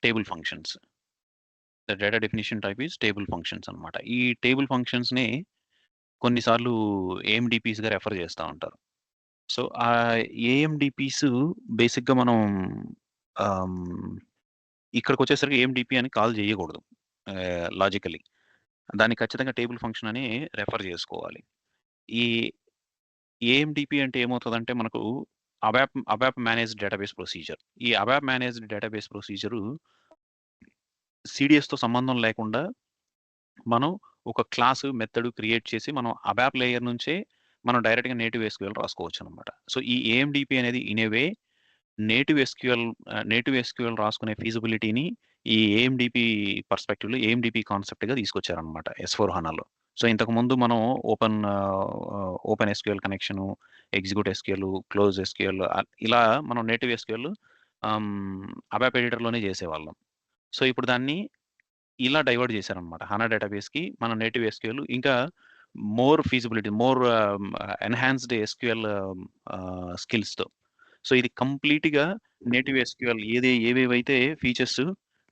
Table functions. The data definition type is table functions అనమాట. ఈ table ఫంక్షన్స్‌ని కొన్నిసార్లు ఏఎండీపీస్‌గా refer చేస్తా ఉంటారు. సో, ఆ ఏఎండీపీస్ బేసిక్‌గా మనం ఆహ్, ఇక్కడికొచ్చేసరికి ఏఎండీపీ అని కాల్ చేయకూడదు లాజికల్లీ. దాన్ని ఖచ్చితంగా టేబుల్ ఫంక్షన్ అని రెఫర్ చేసుకోవాలి. ఈ ఏఎండీపీ అంటే ఏమవుతదంటే మనకు అబాప్ మేనేజ్డ్ డేటాబేస్ ప్రొసీజర్. ఈ అబాప్ మేనేజ్డ్ డేటాబేస్ ప్రొసీజరు సీడీఎస్‌తో సంబంధం లేకుండా మనం ఒక క్లాస్ మెథడ్ క్రియేట్ చేసి మనం అబాప్ లేయర్ నుంచే మనం డైరెక్ట్‌గా నేటివ్ ఎస్‌క్యూఎల్ రాసుకోవచ్చనమాట. సో, ఈ ఏఎండీపీ అనేది in a way native SQL రాసుకునే ఫీజిబిలిటీని ఈ ఏఎండీపీ పర్స్పెక్టివ్‌లో ఏఎండీపీ కాన్సెప్ట్‌గా తీసుకొచ్చారనమాట ఎస్/4 హనాలో. సో, ఇంతకుముందు మనం open SQL connection, execute SQL, close SQL ఇలా మనం నేటివ్ ఎస్‌క్యూఎల్ అబాప్ ఎడిటర్‌లోనే చేసేవాళ్ళం. సో, ఇప్పుడు దాన్ని ఇలా డైవర్ట్ చేశారనమాట. హనా డేటాబేస్‌కి మన నేటివ్ ఎస్‌క్యూఎల్ ఇంకా మోర్ ఎన్హాన్స్డ్ ఎస్‌క్యూఎల్ స్కిల్స్‌తో. సో, ఇది కంప్లీట్‌గా నేటివ్ ఎస్‌క్యూఎల్ ఏవేవైతే ఫీచర్స్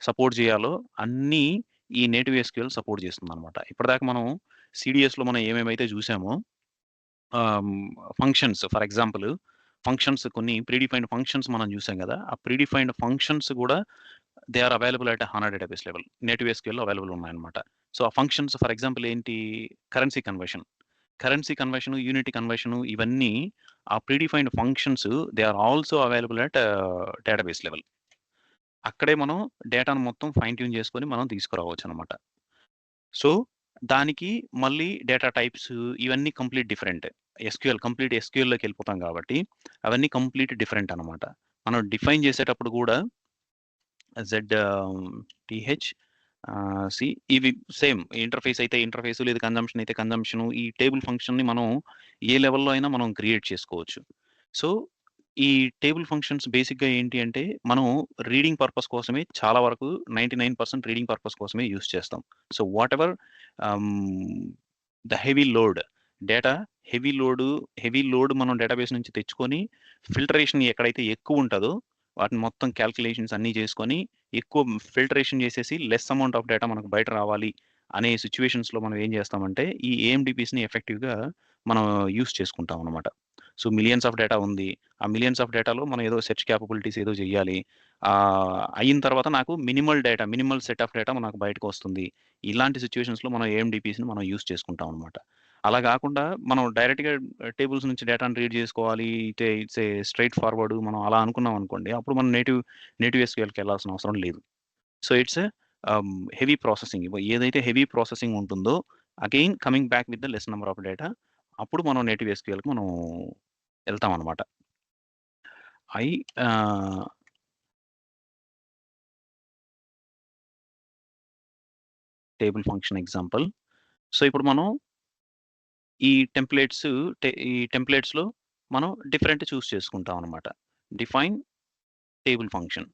సపోర్ట్ చేయాలో అన్నీ ఈ నేటివ్ ఎస్‌క్యూఎల్ సపోర్ట్ చేస్తుందనమాట. ఇప్పటిదాకా మనం సీడీఎస్‌లో మనం ఏమేమైతే చూసామో ah, functions for example functions కొన్ని ప్రీడిఫైన్డ్ ఫంక్షన్స్ మనం చూసాం కదా! ఆ ప్రీడిఫైన్డ్ ఫంక్షన్స్ కూడా they are available at HANA database level. Native ఎస్‌క్యూఎల్‌లో అవైలబుల్ ఉన్నాయన్నమాట. సో, ఆ ఫంక్షన్స్ ఫర్ ఎగ్జాంపుల్ ఏంటి? కరెన్సీ కన్వర్షన్, యూనిటీ కన్వర్షన్ ఇవన్నీ ఆ predefined functions they are also available at database level. అక్కడే మనం డేటాను మొత్తం ఫైన్ ట్యూన్ చేసుకొని మనం తీసుకురావచ్చనమాట. సో, దానికి మళ్ళీ డేటా టైప్స్ ఇవన్నీ కంప్లీట్ డిఫరెంట్. కంప్లీట్ ఎస్‌క్యూఎల్‌లోకెళ్ళిపోతాం కాబట్టి అవన్నీ కంప్లీట్ డిఫరెంట్ అనమాట. మనం డిఫైన్ చేసేటప్పుడు కూడా జెడ్ టీహెచ్ సి ఇవి సేమ్ ఇంటర్ఫేస్ అయితే ఇంటర్ఫేస్ లేదు కన్జంప్షన్ అయితే కన్జంప్షన్ ఈ టేబుల్ ఫంక్షన్‌ని మనం ఏ లెవెల్‌లో అయినా మనం క్రియేట్ చేసుకోవచ్చు. సో, ఈ టేబుల్ ఫంక్షన్స్ బేసిక్‌గా ఏంటి అంటే మనం రీడింగ్ పర్పస్ కోసమే చాలా వరకు 99% రీడింగ్ పర్పస్ కోసమే యూజ్ చేస్తాం. సో, వాటెవర్ ఆహ్, ద డేటా హెవీ లోడ్ మనం డేటాబేస్ నుంచి తెచ్చుకొని ఫిల్టరేషన్ ఎక్కడైతే ఎక్కువ ఉంటదో వాటిని మొత్తం కాలిక్యులేషన్స్ అన్నీ చేసుకొని ఎక్కువ ఫిల్టరేషన్ చేసేసి లెస్ అమౌంట్ ఆఫ్ డేటా మనకు బయట రావాలి అనే సిట్యుయేషన్స్‌లో మనం ఏం చేస్తామంటే ఈ ఏఎండీపీస్‌ని ఎఫెక్టివ్‌గా మనం యూజ్ చేసుకుంటాం అనమాట. సో, మిలియన్స్ ఆఫ్ డేటా ఉంది. ఆ మిలియన్స్ ఆఫ్ డేటాలో మనం ఏదో సెర్చ్ కేపబిలిటీస్ ఏదో చేయాలి. అయిన తర్వాత నాకు మినిమల్ సెట్ ఆఫ్ డేటా నాకు బయటకొస్తుంది. ఇలాంటి సిట్యుయేషన్స్‌లో మనం ఏఎండీపీస్‌ని మనం యూజ్ చేసుకుంటాం అనమాట. అలా గాకుండా మనం డైరెక్ట్‌గా టేబుల్స్ నుంచి డేటాను రీడ్ జేసుకోవాలి. ఇట్స్ ఏ స్ట్రెయిట్ ఫార్వర్డ్ మనం అలా అనుకున్నాం అనుకోండి. అప్పుడు మనం నేటివ్ ఎస్‌క్యూఎల్‌కెళ్ళాల్సిన అవసరం లేదు. So, it's heavy processing. ఏదైతే హెవీ ప్రాసెసింగ్ ఉంటుందో again coming back with the less number of data అప్పుడు మనం నేటివ్ ఎస్‌క్యూఎల్‌కి మనం ఎళ్తామనమాట. ఐ ఆహ్, టేబుల్ ఫంక్షన్ ఎగ్జాంపుల్. సో, ఇప్పుడు మనం ఈ టెంప్లేట్స్ ఈ టెంప్లేట్స్‌లో మనం డిఫరెంట్ చూజ్ చేసుకుంటాం అనమాట. Define table function.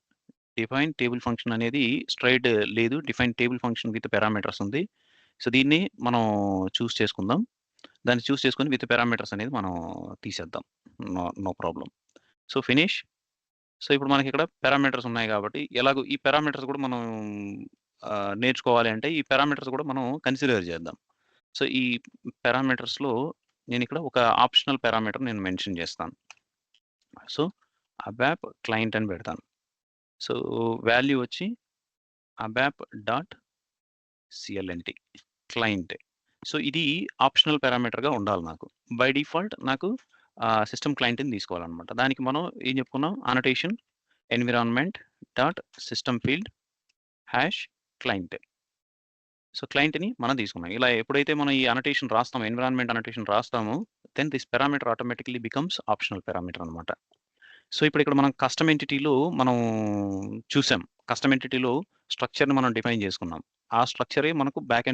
Define table function అనేది స్ట్రెయిట్ లేదు. Define table function with parameters ఉంది. సో, దీన్ని మనం చూజ్ చేసుకుందాం. దాన్ని చూజ్ చేసుకొని విత్ పారామీటర్స్ అనేది మనం తీసేద్దాం. No problem. So, finish. So, ఇప్పుడు మనకిక్కడ పారామీటర్స్ ఉన్నాయి కాబట్టి ఎలాగో ఈ పారామీటర్స్ కూడా మనం నేర్చుకోవాలి అంటే ఈ పారామీటర్స్ కూడా మనం కన్సిడర్ చేద్దాం. సో, ఈ పారామీటర్స్‌లో నేనిక్కడ ఒక ఆప్షనల్ పారామీటర్ నేను మెన్షన్ చేస్తాను. సో, అబాప్ క్లయింట్ అని పెడతాను. సో, వాల్యూ వచ్చి ABAP dot CLNT client. So, ఇది ఆప్షనల్ పారామీటర్‌గా ఉండాలి నాకు. బై డిఫాల్ట్ నాకు సిస్టమ్ క్లయింట్‌ని తీసుకోవాలనమాట. దానికి మనం ఏం చెప్పుకున్నాం annotation environment dot system field hash client. So, క్లయింట్‌ని మనం తీసుకున్నాం. ఇలా ఎప్పుడైతే మనం ఈ అనోటేషన్ రాస్తామో ఎన్విరాన్మెంట్ అనోటేషన్ రాస్తామో then this parameter automatically becomes optional parameter అనమాట. సో, ఇప్పుడిక్కడ మనం కస్టమ్ ఎంటిటీలో మనం చూసాం. కస్టమ్ ఎంటిటీలో స్ట్రక్చర్‌ని మనం డిఫైన్ చేసుకున్నాం. ఆ స్ట్రక్చరే మనకు బ్యాక్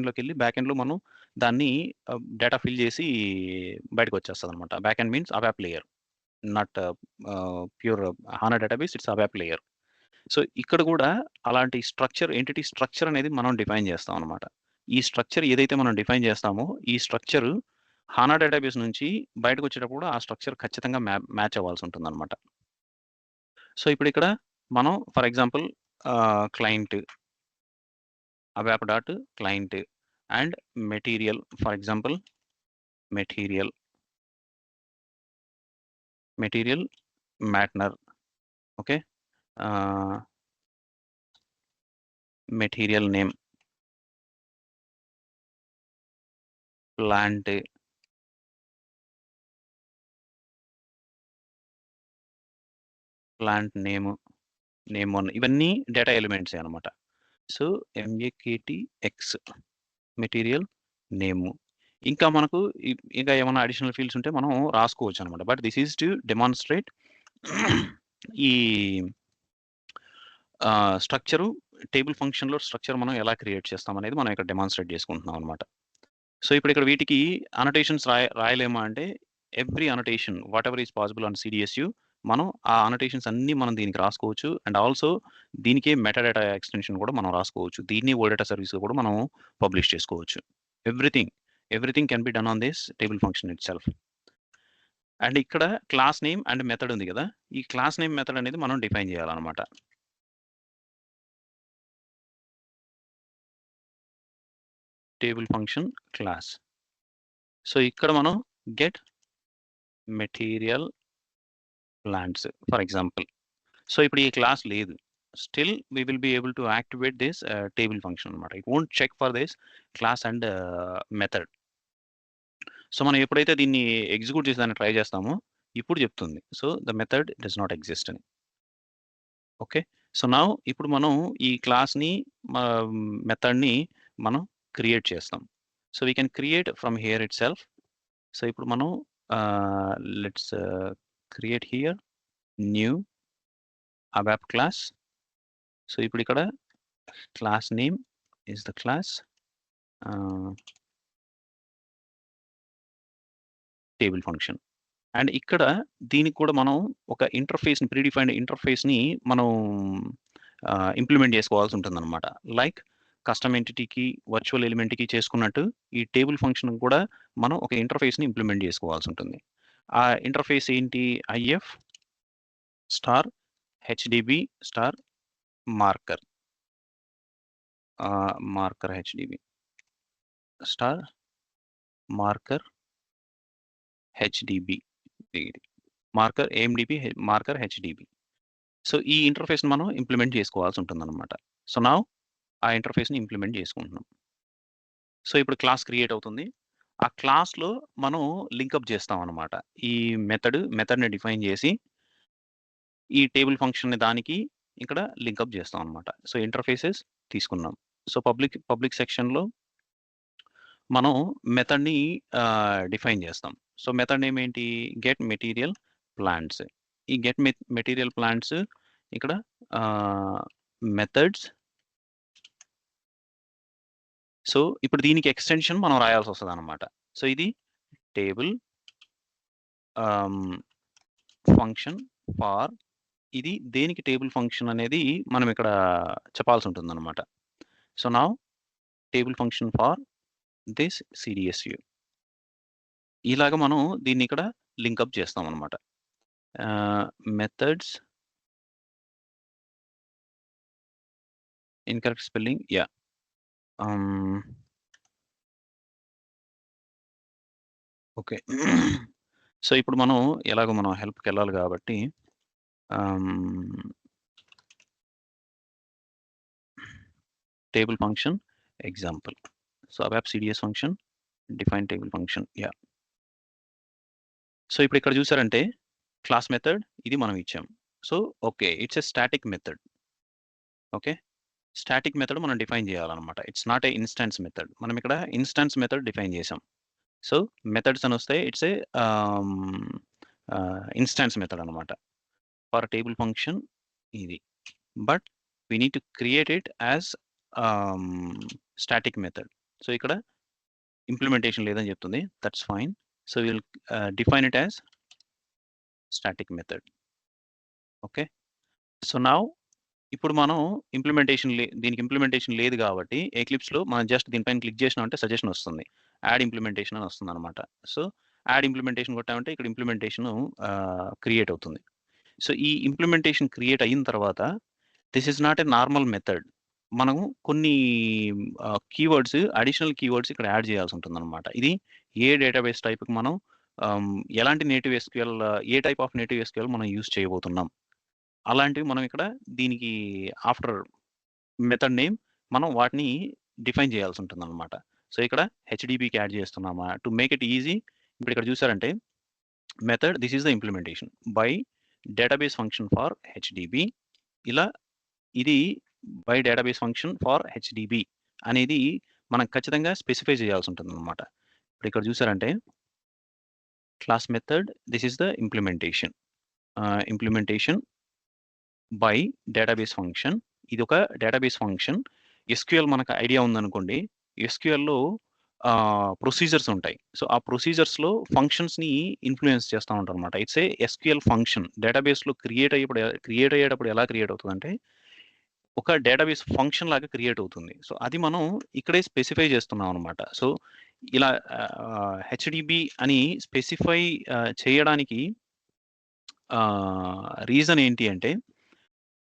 ఎండ్‌లో మనం దాన్ని డేటా ఫిల్ చేసి బయటకొచ్చేస్తదనమాట. Back end means ABAP layer. Not pure HANA database it's ABAP layer. So, ఇక్కడ గూడా అలాంటి ఎంటిటీ స్ట్రక్చర్ అనేది మనం డిఫైన్ చేస్తాం అనమాట. ఈ స్ట్రక్చర్ ఏదైతే మనం డిఫైన్ చేస్తామో, ఈ స్ట్రక్చర్ హానా డేటాబేస్ నుంచి బయటకొచ్చేటప్పుడు ఆ స్ట్రక్చర్ ఖచ్చితంగా మ్యాచ్ అవ్వాల్సుంటుందనమాట. సో, ఇప్పుడిక్కడ మనం for example client ABAP dot client and material, for example material Matner. Okay, material name plant name 1 ఇవన్నీ డేటా ఎలిమెంట్సే అన్నమాట. So MAKTX material name. ఇంకా మనకు ఇంకా ఏమైనా అడిషనల్ ఫీల్డ్స్ ఉంటే మనం రాసుకోవచ్చు అన్నమాట. But this is to demonstrate ఈ స్ట్రక్చరు టేబుల్ ఫంక్షన్‌లో స్ట్రక్చర్ మనం ఎలా క్రియేట్ చేస్తాం అనేది మనం ఇక్కడ డెమాన్‌స్ట్రేట్ చేసుకుంటున్నాం అన్నమాట. సో ఇప్పుడు ఇక్కడ వీటికి అనోటేషన్స్ రాయలేమా అంటే every annotation what ever is possible on CDSU మనం ఆ అనోటేషన్స్ అన్నీ మనం దీనికి రాసుకోవచ్చు. అండ్ ఆల్సో దీనికే మెటాడేటా ఎక్స్టెన్షన్ కూడా మనం రాసుకోవచ్చు. దీన్ని ఓడేటా సర్వీస్ కూడా మనం పబ్లిష్ చేసుకోవచ్చు. Everything can be done on this table function it self. And ఇక్కడ క్లాస్ నేమ్ అండ్ మెథడ్ ఉంది కదా, ఈ క్లాస్ నేమ్ మెథడ్ అనేది మనం డిఫైన్ చేయాలన్నమాట. Table function class. సో ఇక్కడ మనం get material plants for example. So ఇప్పుడు ఈ క్లాస్ లేదు, still we will be able to activate this table function అన్నమాట. It won't check for this class and method. So మనం ఎప్పుడైతే దీన్ని ఎగ్జిక్యూట్ చేసి దాన్ని ట్రై చేస్తామో ఇప్పుడు చెప్తుంది. So the method does not exist అని. ఓకే, సో నౌ ఇప్పుడు మనం ఈ క్లాస్ని మెథడ్ని మనం క్రియేట్ చేస్తాం. So we can create from here it self. So ఇప్పుడు మనం let's create here new ABAP class. So ఇప్పుడు ఇక్కడ class name is the class table function. And ఇక్కడ దీనికి కూడా మనం ఒక ఇంటర్ఫేస్ని ప్రీడిఫైన్డ్ ఇంటర్ఫేస్ని మనం ఇంప్లిమెంట్ చేసుకోవాల్సి ఉంటుందన్నమాట. లైక్ కస్టమ్ ఎంటిటీకి వర్చువల్ ఎలిమెంట్కి చేసుకున్నట్టు ఈ టేబుల్ ఫంక్షన్ కూడా మనం ఒక ఇంటర్ఫేస్ని ఇంప్లిమెంట్ చేసుకోవాల్సి ఉంటుంది. ఆ ఇంటర్ఫేస్ ఏంటి? IF star HDB star marker HDB star marker HDB marker AMDP marker HDB. So ఈ ఇంటర్ఫేస్ని మనం ఇంప్లిమెంట్ చేసుకోవాల్సి ఉంటుందన్నమాట. సో నౌ ఆ ఇంటర్ఫేస్ని ఇంప్లిమెంట్ చేసుకుంటున్నాం. సో ఇప్పుడు క్లాస్ క్రియేట్ అవుతుంది. ఆ క్లాస్లో మనం లింకప్ చేస్తాం అన్నమాట. ఈ మెథడ్ని డిఫైన్ చేసి ఈ టేబుల్ ఫంక్షన్ని దానికి ఇక్కడ లింకప్ చేస్తాం అన్నమాట. సో ఇంటర్ఫేసెస్ తీసుకున్నాం. సో పబ్లిక్ సెక్షన్లో మనం మెథడ్ని డిఫైన్ చేస్తాం. సో మెథడ్ నేమ్ ఏంటి? Get material plants. ఈ గెట్ మెటీరియల్ ప్లాంట్స్ ఇక్కడ మెథడ్స్. సో ఇప్పుడు దీనికి ఎక్స్టెన్షన్ మనం రాయాల్సి వస్తుంది అనమాట. సో ఇది టేబుల్ ఫంక్షన్ ఫార్, ఇది దేనికి టేబుల్ ఫంక్షన్ అనేది మనం ఇక్కడ చెప్పాల్సి ఉంటుంది అనమాట. So now table function for this CDSU. ఇలాగ మనం దీన్ని ఇక్కడ లింకప్ చేస్తాం అనమాట. Methods incorrect spelling, ya. Okay, so ఇప్పుడు మనం ఎలాగో మనం హెల్ప్కి వెళ్ళాలి కాబట్టి table function example. So ABAP CDS function define table function, ya. So ఇప్పుడు ఇక్కడ చూసారంటే క్లాస్ మెథడ్ ఇది మనం ఇచ్చాం. So okay, it's a static method. Okay, static method మనం డిఫైన్ చేయాలన్నమాట. It's not a instance method. మనం ఇక్కడ ఇన్స్టాన్స్ మెథడ్ డిఫైన్ చేసాం. సో మెథడ్స్ అని వస్తే ఇట్స్ ఏ ఇన్స్టాన్స్ మెథడ్ అనమాట ఫర్ టేబుల్ ఫంక్షన్ ఇది. But we need to create it as static method. So ఇక్కడ ఇంప్లిమెంటేషన్ లేదని చెప్తుంది, that's fine. So will define it as static method. Okay, so now ఇప్పుడు మనం దీనికి ఇంప్లిమెంటేషన్ లేదు కాబట్టి ఎక్లిప్స్లో మనం జస్ట్ దీనిపైన క్లిక్ చేసినామంటే సజెషన్ వస్తుంది, యాడ్ ఇంప్లిమెంటేషన్ అని వస్తుంది అనమాట. సో యాడ్ ఇంప్లిమెంటేషన్ కొట్టామంటే ఇక్కడ ఇంప్లిమెంటేషన్ క్రియేట్ అవుతుంది. సో ఈ ఇంప్లిమెంటేషన్ క్రియేట్ అయిన తర్వాత this is not a normal method. మనము కొన్ని కీవర్డ్స్, అడిషనల్ కీవర్డ్స్ ఇక్కడ యాడ్ చేయాల్సి ఉంటుందన్నమాట. ఇది ఏ డేటాబేస్ టైప్‌కి మనం ఎలాంటి native SQL, A type of native SQL మనం యూజ్ చేయబోతున్నాం. అలాంటివి మనం ఇక్కడ దీనికి ఆఫ్టర్ మెథడ్ నేమ్ మనం వాటిని డిఫైన్ చేయాల్సి ఉంటుందన్నమాట. సో, ఇక్కడ హెచ్‌డిబికి యాడ్ చేస్తున్నామా టు మేక్ ఇట్ ఈజీ. ఇప్పుడు ఇక్కడ చూసారంటే method this is the implementation by database function for HDB. ఇలా ఇది by database function for HDB అనేది మనం ఖచ్చితంగా స్పెసిఫై చేయాల్సి ఉంటుందన్నమాట. ఇప్పుడు ఇక్కడ చూసారంటే class method this is the implementation. Implementation by database function. ఇదొక డేటాబేస్ ఫంక్షన్. ఎస్‌క్యూఎల్ మనకు ఐడియా ఉందనుకోండి. ఎస్‌క్యూఎల్‌లో ప్రొసీజర్స్ ఉంటాయి. సో, ఆ ప్రొసీజర్స్‌లో ఫంక్షన్స్‌ని ఇన్‌ఫ్లూయెన్స్ చేస్తా ఉంటారనమాట. It's a SQL function. డేటాబేస్‌లో క్రియేట్ అయ్యేటప్పుడు ఎలా క్రియేట్ అవుతదంటే, ఒక డేటాబేస్ ఫంక్షన్ లాగా క్రియేట్ అవుతుంది. సో, అది మనం ఇక్కడే స్పెసిఫై చేస్తున్నాం అనమాట. సో, ఇలా హెచ్‌డిబి అని స్పెసిఫై చేయడానికి రీజన్ ఏంటి అంటే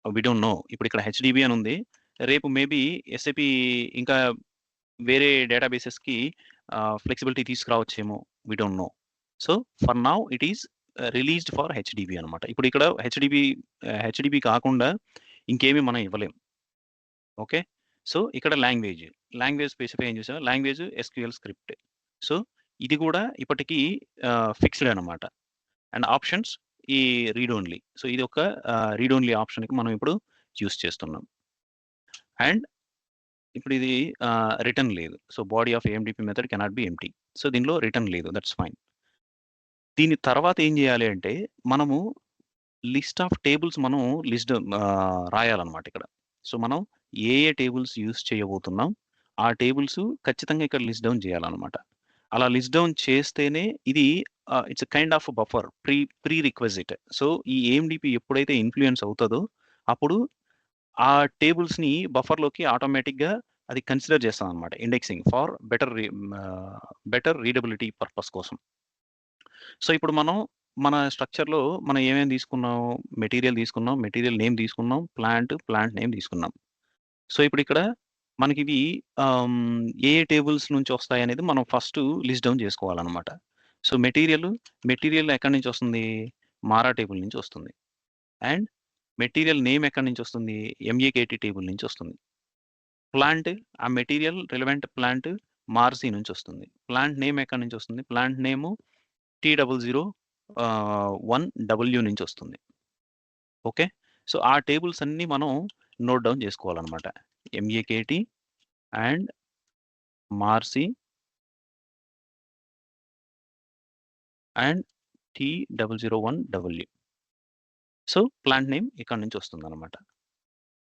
వి డోంట్ నో. ఇప్పుడు ఇక్కడ హెచ్‌డిబి అని ఉంది. రేపు మేబీ ఎస్‌ఏపీ ఇంకా వేరే డేటాబేసెస్‌కి ఫ్లెక్సిబిలిటీ తీసుకురావచ్చేమో. We don't know. So, for now it is released for HDB అనమాట. ఇప్పుడు ఇక్కడ హెచ్‌డిబి కాకుండా ఇంకేమి మనం ఇవ్వలేం. ఓకే. సో, ఇక్కడ లాంగ్వేజ్ స్పెసిఫై ఏం చేసాం, లాంగ్వేజ్ ఎస్‌క్యూఎల్ స్క్రిప్ట్. సో, ఇది కూడా ఇప్పటికి ఫిక్స్‌డ్ అనమాట. అండ్ ఆప్షన్స్ ఈ రీడ్ ఓన్లీ. సో, ఇది ఒక రీడ్ ఓన్లీ ఆప్షన్‌కి మనం ఇప్పుడు యూజ్ చేస్తున్నాం. అండ్ ఇప్పుడు ఇది రిటర్న్ లేదు. So, body of AMDP method cannot be empty. So, దీనిలో రిటర్న్ లేదు. That's fine. దీని తర్వాత ఏం చేయాలి అంటే, మనము లిస్ట్ ఆఫ్ టేబుల్స్ మనం రాయాలన్నమాట ఇక్కడ. సో, మనం ఏ టేబుల్స్ యూజ్ చేయబోతున్నాం, ఆ టేబుల్స్ ఖచ్చితంగా ఇక్కడ లిస్ట్ డౌన్ చేయాలన్నమాట. అలా లిస్ట్ డౌన్ చేస్తేనే ఇది it's a kind of buffer pre requisite. So, ఈ ఏఎండిపి ఎప్పుడైతే ఇన్‌ఫ్లూయెన్స్ అవుతదో, అప్పుడు ఆ టేబుల్స్‌ని బఫర్‌లోకి ఆటోమేటిక్‌గా అది కన్సిడర్ చేస్తామన్నమాట. Indexing for better readability purpose కోసం. సో, ఇప్పుడు మనం మన స్ట్రక్చర్‌లో మనం ఏమేమి తీసుకున్నాం, మెటీరియల్ నేమ్ తీసుకున్నాం, ప్లాంట్ నేమ్ తీసుకున్నాం. సో, ఇప్పుడిక్కడ మనకివి ఏ టేబుల్స్ నుంచి వస్తాయనేది మనం ఫస్టు లిస్ట్ డౌన్ చేసుకోవాలనమాట. సో, మెటీరియల్ ఎక్కడి నుంచి వస్తుంది? మారా టేబుల్ నుంచి వస్తుంది. అండ్ మెటీరియల్ నేమ్ ఎక్కడి నుంచి వస్తుంది? ఎంఏకేటీ టేబుల్ నుంచి వస్తుంది. ప్లాంట్, ఆ మెటీరియల్ రిలవెంట్ ప్లాంట్ మార్సీ నుంచి వస్తుంది. ప్లాంట్ నేమ్ ఎక్కడి నుంచి వస్తుంది? ప్లాంట్ నేము T001W నుంచి వస్తుంది. ఓకే. సో, ఆ టేబుల్స్ అన్నీ మనం నోట్ డౌన్ చేసుకోవాలనమాట. MAKT and MARC and T001W. So, plant name ఇక్కడి నుంచి వస్తుందనమాట.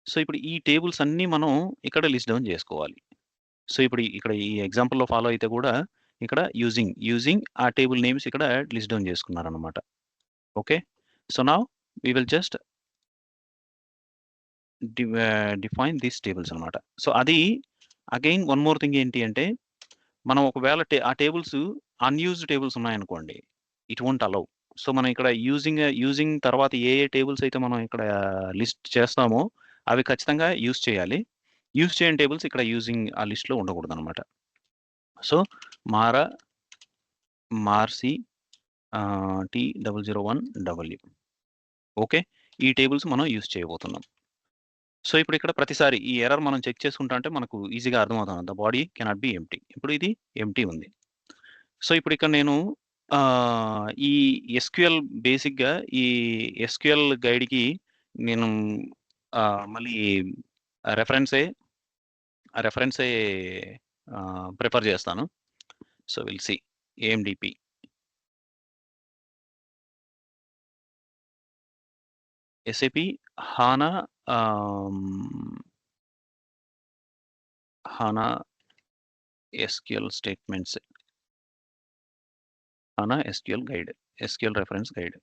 సో, ఇప్పుడు ఈ టేబుల్స్ అన్నీ మనం ఇక్కడ లిస్ట్ డౌన్ చేసుకోవాలి. సో, ఇప్పుడు ఇక్కడ ఈ ఎగ్జాంపుల్‌లో ఫాలో అయితే కూడా ఇక్కడ యూజింగ్ ఆ టేబుల్ నేమ్స్ ఇక్కడ లిస్ట్ డౌన్ చేసుకున్నారనమాట. Okay. So, now we will just define these tables అనమాట. సో, అది అగైన్ వన్ మోర్ థింగ్ ఏంటి అంటే, మనం ఒకవేళ ఆ టేబుల్స్ అన్‌యూజ్డ్ టేబుల్స్ ఉన్నాయనుకోండి, ఇట్ వోంట్ అలౌ. సో, మనం ఇక్కడ యూజింగ్ తర్వాత ఏ టేబుల్స్ అయితే మనం ఇక్కడ లిస్ట్ చేస్తామో, అవి ఖచ్చితంగా యూజ్ చేయాలి. యూజ్ చేయని టేబుల్స్ ఇక్కడ ఆ లిస్ట్‌లో ఉండకూడదనమాట. సో, మారా, మార్సీ T001W. ఓకే. ఈ టేబుల్స్ మనం యూజ్ చేయబోతున్నాం. సో, ఇప్పుడు ఇక్కడ ప్రతిసారి ఈ ఎర్రర్ మనం చెక్ చేసుకుంటా అంటే మనకు ఈజీగా అర్థమవుతుంది. The body cannot be empty. ఇప్పుడు ఇది ఎంప్టీ ఉంది. సో, ఇప్పుడు ఇక్కడ నేను ఈ ఎస్‌క్యూఎల్ బేసిక్‌గా ఈ ఎస్‌క్యూఎల్ గైడ్‌కి నేను మళ్ళీ రెఫరెన్సే రెఫరెన్సే ప్రిఫర్ చేస్తాను. So, will see AMDP. SAP HANA HANA SQL statements. HANA SQL guide. SQL reference guide.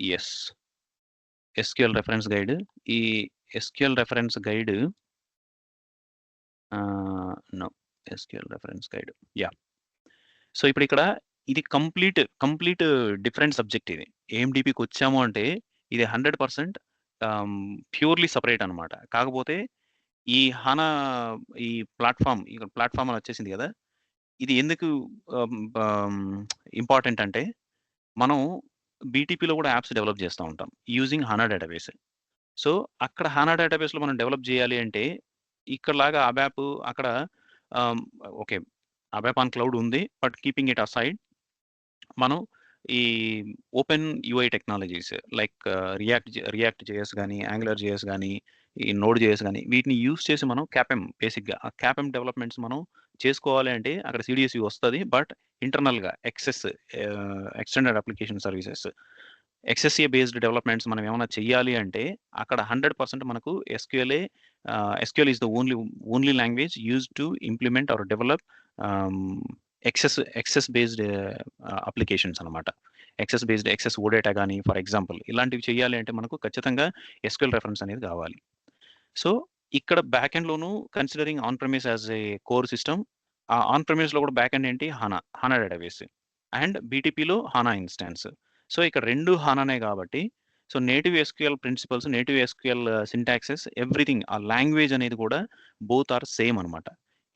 Yes. SQL reference guide. ఈ SQL reference guide no. SQL reference guide. Yeah! So, ఇప్పుడిక్కడ ఇది కంప్లీట్ డిఫరెంట్ సబ్జెక్ట్ ఇది. ఏఎండిపికొచ్చాము అంటే, ఇది 100% purely separate అనమాట. కాకపోతే ఈ హానా ఈ ప్లాట్‌ఫార్మ్ అని వచ్చేసింది గదా! ఇది ఎందుకు ఇంపార్టెంట్ అంటే మనం బీటీపీలో కూడా యాప్స్ డెవలప్ చేస్తా ఉంటాం యూజింగ్ హానా డేటాబేస్. సో, అక్కడ హానా డేటాబేస్‌లో మనం డెవలప్ చేయాలి అంటే ఇక్కడలాగా అబాప్ అక్కడ ఆహ్, ఓకే. అబాప్ ఆన్ క్లౌడ్ ఉంది. బట్ కీపింగ్ ఇట్ అసైడ్ మనం ఈ open UI technologies like react JS గాని, యాంగులర్ జేఎస్ గాని, ఈ నోడ్ జేఎస్ గాని వీటిని యూజ్ చేసి మనం బేసిక్‌గా ఆ డెవలప్‌మెంట్స్ మనం చేసుకోవాలి అంటే అక్కడ సీడీఎస్‌యూ వస్తది. బట్ ఇంటర్నల్‌గా extended application services XSA based developments మనం ఏమన్నా చెయ్యాలి అంటే అక్కడ 100% మనకు SQL is the only language used to implement or develop ah, XS based applications అనమాట. ఎక్సెస్ ఓడేటా గాని ఫర్ ఎగ్జాంపుల్ ఇలాంటివి చేయాలి అంటే మనకు ఖచ్చితంగా ఎస్‌క్యూఎల్ రెఫరెన్స్ అనేది కావాలి. సో, ఇక్కడ బ్యాక్ ఎండ్‌లోను considering on premise as a core system ఆ ఆన్ ప్రెమిస్‌లో కూడా బ్యాక్ ఎండ్ ఏంటి హానా డేటాబేస్ అండ్ బీటీపీలో హానా ఇన్‌స్టాన్స్. సో, ఇక్కడ 2 హానానే కాబట్టి so, native SQL principles, native SQL syntaxes everything ఆ లాంగ్వేజ్ అనేది కూడా బోత్ ఆర్ సేమ్ అనమాట.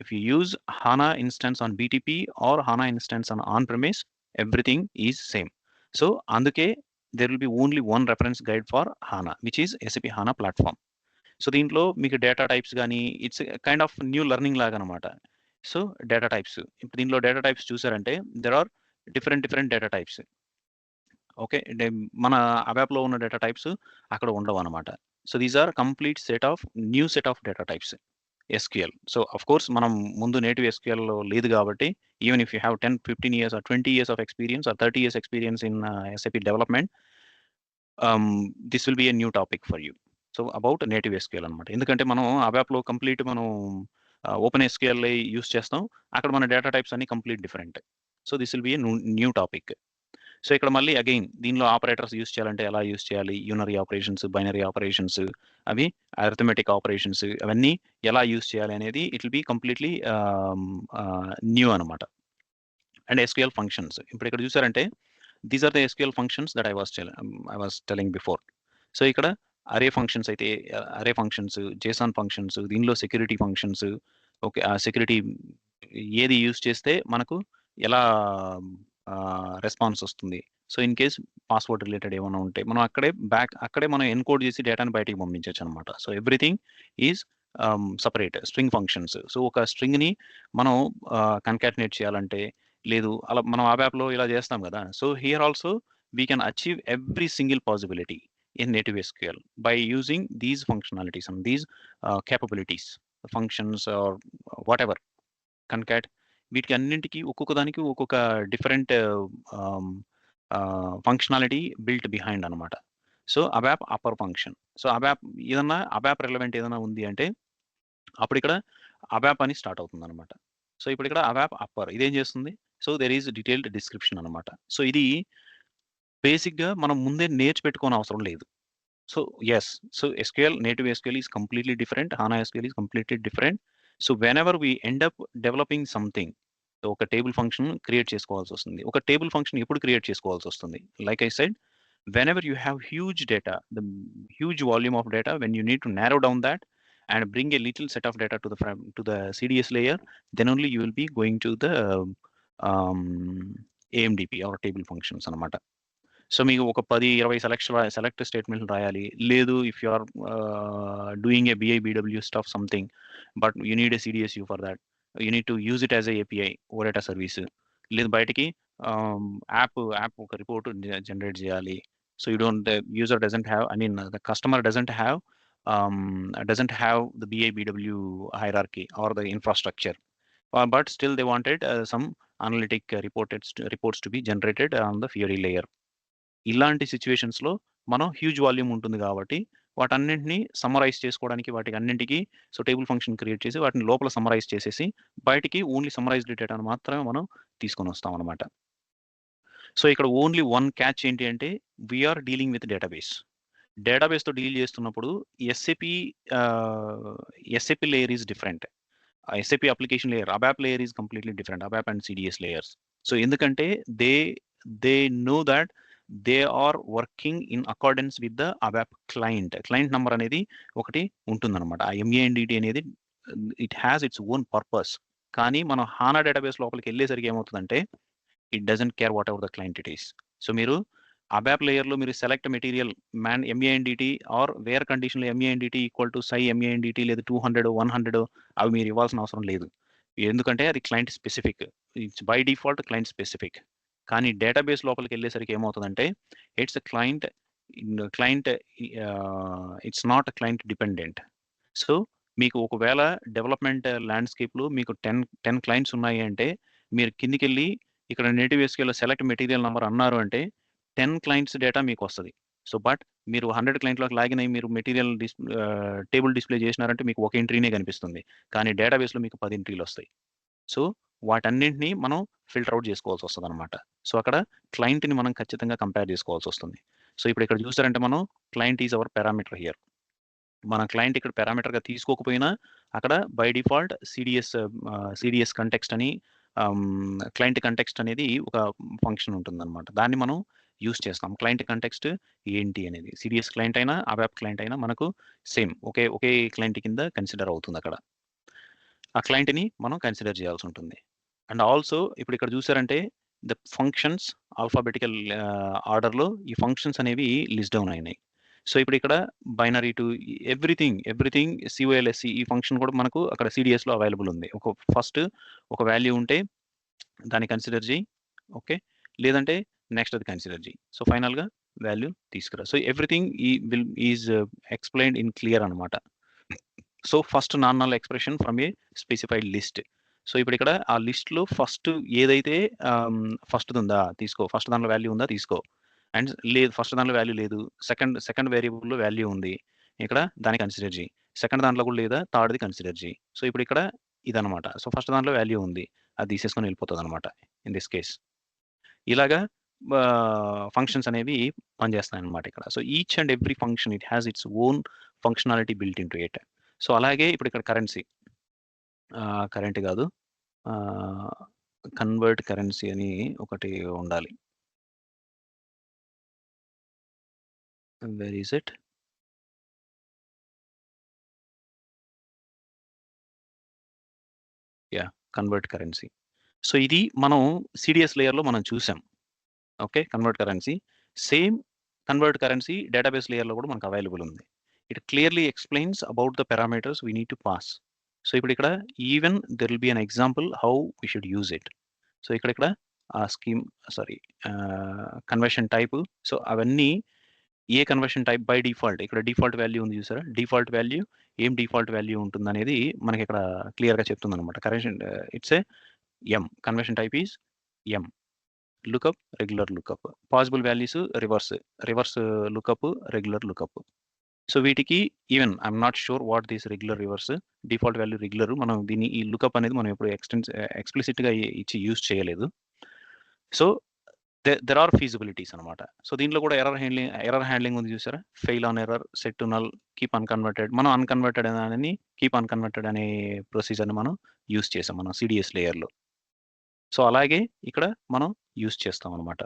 If you use HANA instance on BTP or HANA instance on premise everything is same. So, అందుకే there will be only one reference guide for HANA which is SAP HANA platform. So, దీంట్లో మీకు data types గాని it's kind of new learning లాగనమాట. So, data types. ఇప్పుడు దీనిలో data types చూసారంటే there are different data types. Okay. మన అబాప్‌లో ఉన్న డేటా టైప్స్ అక్కడ ఉండవనమాట. So, these are complete new set of data types SQL. So, of course మనం ముందు నేటివ్ ఎస్‌క్యూఎల్‌లో లేదు గాబట్టి even if you have 10, 15 years or 20 years of experience or 30 years experience in SAP development this will be a new topic for you. So, about native SQL అనమాట. ఎందుకంటే మనం అబాప్‌లో complete మనం ఓపెన్ ఎస్‌క్యూఎల్‌ఏ యూజ్ చేస్తాం. అక్కడ మన డేటా టైప్స్ అన్నీ complete different. So, this will be a new topic. So, ఇక్కడ మళ్ళీ అగైన్ దీనిలో ఆపరేటర్స్ యూజ్ చేయాలంటే ఎలా యూజ్ చేయాలి? యూనరీ ఆపరేషన్స్, బైనరీ ఆపరేషన్స్ అవి అరిథమెటిక్ ఆపరేషన్స్ అవన్నీ ఎలా యూజ్ చేయాలి అనేది it will be completely new అనమాట. And SQL functions. ఇప్పుడు ఇక్కడ చూసారంటే these are the SQL functions that I was telling before. So, ఇక్కడ అరే ఫంక్షన్స్ అయితే అరే ఫంక్షన్స్, జేసన్ ఫంక్షన్స్, దీనిలో సెక్యూరిటీ ఫంక్షన్స్ ఓకే. ఆ సెక్యూరిటీ ఏది యూజ్ చేస్తే మనకు ఎలా రెస్పాన్స్ వస్తుంది. So, in case password related ఏమన్నా ఉంటే మనం అక్కడే మనం ఎన్‌కోడ్ చేసి డేటాని బయటికి పంపించొచ్చనమాట. So, everything is separate string functions. So, ఒక స్ట్రింగ్‌ని మనం కన్కాటినేట్ చేయాలంటే లేదు అలా మనం యాప్‌లో ఇలా చేస్తాం గదా! So, here also we can achieve every single possibility in native SQL by using these functionalities and these capabilities functions or whatever concat వీటికి అన్నింటికి ఒక్కొక్క దానికి ఒక్కొక్క different ah, functionality built behind అనమాట. So, ABAP upper function. So, ABAP relevant ఏదైనా ఉంది అంటే అప్పుడిక్కడ అబాప్ అని స్టార్ట్ అవుతుందనమాట. సో, ఇప్పుడిక్కడ అబాప్ అప్పర్ ఇదేం చేస్తుంది? So, there is detailed description అనమాట. సో, ఇది బేసిక్‌గా మనం ముందే నేర్చిపెట్టుకోనవసరం లేదు. So, yes. So, native SQL is completely different. HANA SQL is completely different. So, whenever we end up developing something ఒక టేబుల్ ఫంక్షన్ క్రియేట్ చేసుకోవాల్సొస్తుంది. ఒక టేబుల్ ఫంక్షన్ ఎప్పుడు క్రియేట్ చేసుకోవాల్సొస్తుంది? Like I said whenever you have huge data, the huge volume of data, when you need to narrow down that and bring a little set of data to the CDS layer, then only you will be going to the um, AMDP or table functions అనమాట. So, మీకు ఒక 10, 20 select స్టేట్మెంట్‌లు రాయాలి. లేదు if you are doing a BI BW stuff something but you need a CDSU for thought. You need to use it as a API OData service. లేదు బయటికి app ఒక report generate చేయాలి. So, you don't user doesn't have I mean the customer doesn't have the BI BW hierarchy or the infrastructure. But still they wanted some analytic reports to be generated on the Fiori layer. ఇలాంటి సిట్యుయేషన్స్‌లో మనం huge volume ఉంటుంది గాబట్టి, వాటన్నింటిని summarise చేసుకోవడానికి వాటికన్నింటికి table function create చేసి, వాటిని లోపల summarise చేసేసి, బయటికి ఓన్లీ సమ్మరైజ్డ్ డేటాను మాత్రమే మనం తీసుకొనొస్తామనమాట. సో, ఇక్కడ ఓన్లీ వన్ క్యాచ్ ఏంటి అంటే, we are dealing with database. డేటాబేస్‌తో డీల్ చేస్తున్నప్పుడు SAP SAP layer is different. SAP application layer, ABAP layer is completely different. ABAP and CDS layers. So, ఎందుకంటే they they know that they are working in accordance with the ABAP client number అనేది ఒకటి ఉంటుందన్నమాట. ఆ MANDT అనేది it has its own purpose. కానీ మనం HANA database లోపలికి వెళ్ళేసరికి ఏమవుతుందంటే it doesn't care what ever the client it is. So మీరు అబాప్ లేయర్లో మీరు సెలెక్ట్ మెటీరియల్ ఎంఏఎన్డిటి ఆర్ వేర్ కండిషన్లో ఎంఏఎన్డిటి ఈక్వల్ టు సై ఎంఏఎన్డిటి లేదా 200 100 అవి మీరు ఇవ్వాల్సిన అవసరం లేదు. ఎందుకంటే అది client specific. It's by default client specific. కానీ డేటాబేస్ లోపలికి వెళ్ళేసరికి ఏమవుతుందంటే it's client it's not client dependent. So మీకు ఒకవేళ డెవలప్మెంట్ ల్యాండ్స్కేప్లో మీకు 10 క్లయింట్స్ ఉన్నాయి అంటే మీరు కిందికెళ్ళి ఇక్కడ native SQL select material number అన్నారు అంటే 10 క్లయింట్స్ డేటా మీకు వస్తుంది. సో బట్ మీరు 100 క్లయింట్లోకి లాగిన్ అయ్యి మీరు మెటీరియల్ టేబుల్ డిస్ప్లే చేసినారంటే మీకు ఒక ఎంట్రీనే కనిపిస్తుంది. కానీ డేటాబేస్లో మీకు 10 ఎంట్రీలు వస్తాయి. సో వాటన్నింటినీ మనం ఫిల్టర్ అవుట్ చేసుకోవాల్సి వస్తుంది అనమాట. సో అక్కడ క్లయింట్ని మనం ఖచ్చితంగా కంపేర్ చేసుకోవాల్సి వస్తుంది. సో ఇప్పుడు ఇక్కడ చూసారంటే మనం client is our parameter here. మన క్లయింట్ ఇక్కడ పారామీటర్గా తీసుకోకపోయినా అక్కడ బై డిఫాల్ట్ సిడిఎస్ కంటెక్స్ట్ అని క్లయింట్ కంటెక్స్ట్ అనేది ఒక ఫంక్షన్ ఉంటుందన్నమాట. దాన్ని మనం యూస్ చేస్తాం. క్లయింట్ కంటెక్స్ట్ ఏంటి అనేది సిడిఎస్ క్లయింట్ అయినా అబాప్ క్లయింట్ అయినా మనకు సేమ్ ఒకే క్లయింట్ కింద కన్సిడర్ అవుతుంది. అక్కడ ఆ క్లయింట్ని మనం కన్సిడర్ చేయాల్సి ఉంటుంది. అండ్ ఆల్సో ఇప్పుడు ఇక్కడ చూసారంటే ద ఫంక్షన్స్ ఆల్ఫాబెటికల్ ఆర్డర్లో ఈ ఫంక్షన్స్ అనేవి లిస్ట్ డౌన్ అయినాయి. సో ఇప్పుడు ఇక్కడ బైనరీ టు ఎవ్రీథింగ్ సిఓఎల్ఎస్సి ఈ ఫంక్షన్ కూడా మనకు అక్కడ సిడిఎస్లో అవైలబుల్ ఉంది. ఫస్ట్ ఒక వాల్యూ ఉంటే దాన్ని కన్సిడర్ చేయి, ఓకే, లేదంటే నెక్స్ట్ అది కన్సిడర్ చేయి. సో ఫైనల్గా వాల్యూ తీసుకురా. So everything is explained in clear అనమాట. So first non null expression from a specified list. So ఇప్పుడు ఇక్కడ ఆ లిస్ట్లో ఫస్ట్ ఏదైతే ఫస్ట్ ఉందా తీసుకో, ఫస్ట్ దాంట్లో వాల్యూ ఉందా తీసుకో. అండ్ లేదు ఫస్ట్ దాంట్లో వాల్యూ లేదు, సెకండ్ వేరియబుల్లో వాల్యూ ఉంది, ఇక్కడ దాన్ని కన్సిడర్ చేయి. సెకండ్ దాంట్లో కూడా లేదా, థర్డ్ది కన్సిడర్ చేయి. సో ఇప్పుడు ఇక్కడ ఇదనమాట. సో ఫస్ట్ దాంట్లో వాల్యూ ఉంది, అది తీసేసుకొని వెళ్ళిపోతుంది అనమాట ఇన్ దిస్ కేస్. ఇలాగా ఫంక్షన్స్ అనేవి పనిచేస్తాయి అనమాట ఇక్కడ. So each and every function it has its own functionality built in to it. So అలాగే ఇప్పుడు ఇక్కడ కరెంట్ కాదు, కన్వర్ట్ కరెన్సీ అని ఒకటి ఉండాలి. Where is it? Yeah, convert currency. So ఇది మనం సిడిఎస్ లేయర్లో మనం చూసాం. Okay, convert currency. Same convert currency database లేయర్లో కూడా మనకు అవైలబుల్ ఉంది. It clearly explains about the parameters we need to pass. So ఇప్పుడు ఇక్కడ even there will be an example how we should use it. So ఇక్కడ conversion type. So అవన్నీ ఏ conversion type by default ఇక్కడ default value ఉంది చూసారా, default value ఏం default value ఉంటుంది అనేది మనకి ఇక్కడ క్లియర్గా చెప్తుంది అనమాట. Conversion it's a um, conversion type is um, lookup regular lookup, possible values reverse lookup regular lookup. So వీటికి even I'm not sure what this regular reverse, default value regular, మనం దీన్ని ఈ లుకప్ అనేది మనం ఎప్పుడు ఎక్స్ప్లిసిట్గా ఇచ్చి యూజ్ చేయలేదు. So there are feasibilities అనమాట. సో దీంట్లో కూడా ఎర్రర్ హ్యాండ్లింగ్ ఉంది చూసారా, fail on error, set to null, keep unconverted. మనం అన్కన్వర్టెడ్ అని కీప్ అన్కన్వర్టెడ్ అనే ప్రొసీజర్ని మనం యూజ్ చేసాం మనం సిడిఎస్ లేయర్లో. సో అలాగే ఇక్కడ మనం యూజ్ చేస్తాం అనమాట.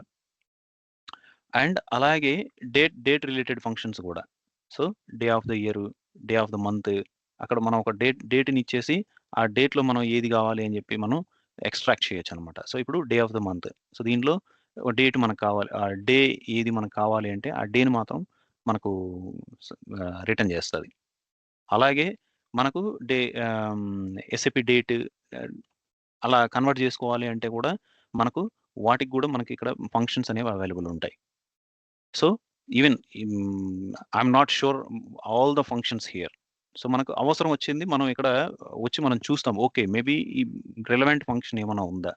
అండ్ అలాగే డేట్ రిలేటెడ్ ఫంక్షన్స్ కూడా. So day of the year, day of the month, అక్కడ మనం ఒక డేట్ని ఇచ్చేసి ఆ డేట్లో మనం ఏది కావాలి అని చెప్పి మనం ఎక్స్ట్రాక్ట్ చేయొచ్చు అనమాట. సో ఇప్పుడు day of the month, so దీనిలో డేట్ మనకు కావాలి, ఆ డే ఏది మనకు కావాలి అంటే ఆ డేని మాత్రం మనకు రిటర్న్ చేస్తుంది. అలాగే మనకు ఎస్ఏపి డేట్ అలా కన్వర్ట్ చేసుకోవాలి అంటే కూడా మనకు వాటికి కూడా మనకి ఇక్కడ ఫంక్షన్స్ అనేవి అవైలబుల్ ఉంటాయి. So even I'm not sure all the functions here. So మనకు అవసరం వచ్చింది మనం ఇక్కడ వచ్చి మనం చూస్తాం, ఓకే మేబీ ఈ రిలవెంట్ ఫంక్షన్ ఏమైనా ఉందా,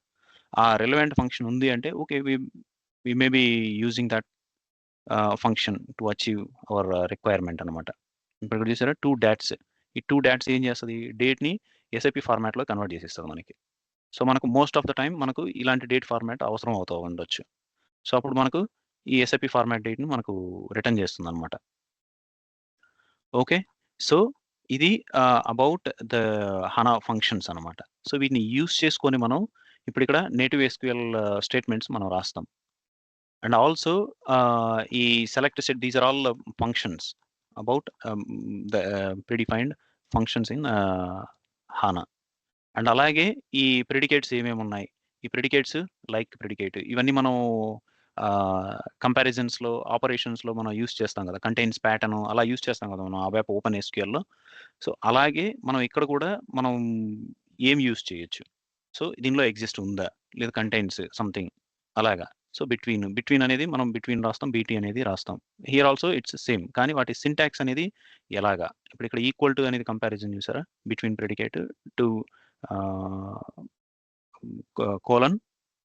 ఆ రిలవెంట్ ఫంక్షన్ ఉంది అంటే okay we may be using that function to achieve our requirement అనమాట. ఇప్పుడు ఇక్కడ చూసారా 2 డాట్స్, ఈ 2 డాట్స్ ఏం చేస్తుంది, డేట్ని ఎస్ఐపి ఫార్మాట్లో కన్వర్ట్ చేసిస్తుంది మనకి. సో మనకు మోస్ట్ ఆఫ్ ద టైం మనకు ఇలాంటి డేట్ ఫార్మాట్ అవసరం అవుతూ ఉండొచ్చు. సో అప్పుడు మనకు ఈ ఎస్ఐపి ఫార్మాట్ డేట్ని మనకు రిటర్న్ చేస్తుంది అనమాట. ఓకే, సో ఇది అబౌట్ ద హనా ఫంక్షన్స్ అనమాట. సో వీటిని యూస్ చేసుకొని మనం ఇప్పుడు ఇక్కడ నేటివ్ ఎస్క్యూఎల్ స్టేట్మెంట్స్ మనం రాస్తాం. And also ఈ select set, these are all functions about the predefined functions in HANA. And అలాగే ఈ ప్రిడికేట్స్ ఏమేమి ఉన్నాయి, ఈ ప్రిడికేట్స్ లైక్ ప్రిడికేట్ ఇవన్నీ మనం కంపారిజన్స్లో ఆపరేషన్స్లో మనం యూస్ చేస్తాం కదా, కంటైన్స్ ప్యాటర్న్ అలా యూస్ చేస్తాం కదా మనం ABAP ఓపెన్ ఎస్క్యూఎల్లో. సో అలాగే మనం ఇక్కడ కూడా మనం ఏం యూస్ చేయొచ్చు, సో దీనిలో ఎగ్జిస్ట్ ఉందా లేదా కంటైన్స్ సంథింగ్ అలాగా. సో బిట్వీన్ అనేది మనం బిట్వీన్ రాస్తాం, బీటీ అనేది రాస్తాం. హియర్ ఆల్సో ఇట్స్ సేమ్, కానీ వాటి సింటాక్స్ అనేది ఎలాగా. ఇప్పుడు ఇక్కడ ఈక్వల్ టు అనేది కంపారిజన్ చూసారా, between predicate to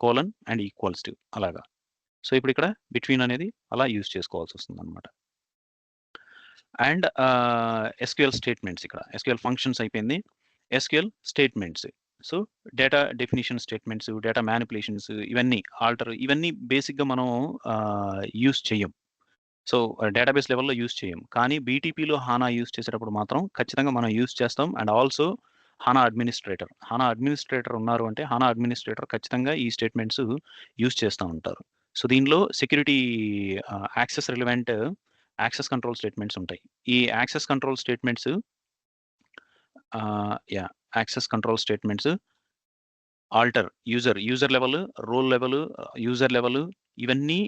colon and equals to అలాగా. సో ఇప్పుడు ఇక్కడ బిట్వీన్ అనేది అలా యూస్ చేసుకోవాల్సి వస్తుంది అనమాట. అండ్ ఎస్క్యూఎల్ స్టేట్మెంట్స్, ఇక్కడ ఎస్క్యూఎల్ ఫంక్షన్స్ అయిపోయింది, SQL statements. So data definition statements, data manipulations, ఇవన్నీ ఆల్టర్, ఇవన్నీ బేసిక్గా మనం యూస్ చేయం. సో డేటాబేస్ లెవెల్లో యూస్ చేయం, కానీ బీటీపీలో హానా యూస్ చేసేటప్పుడు మాత్రం ఖచ్చితంగా మనం యూస్ చేస్తాం. అండ్ ఆల్సో హానా అడ్మినిస్ట్రేటర్ ఉన్నారు అంటే హానా అడ్మినిస్ట్రేటర్ ఖచ్చితంగా ఈ స్టేట్మెంట్స్ యూస్ చేస్తూ ఉంటారు. సో దీనిలో security access relevant access control statements ఉంటాయి. ఈ access control statements access control statements alter user level, role level, user level, ఇవన్నీ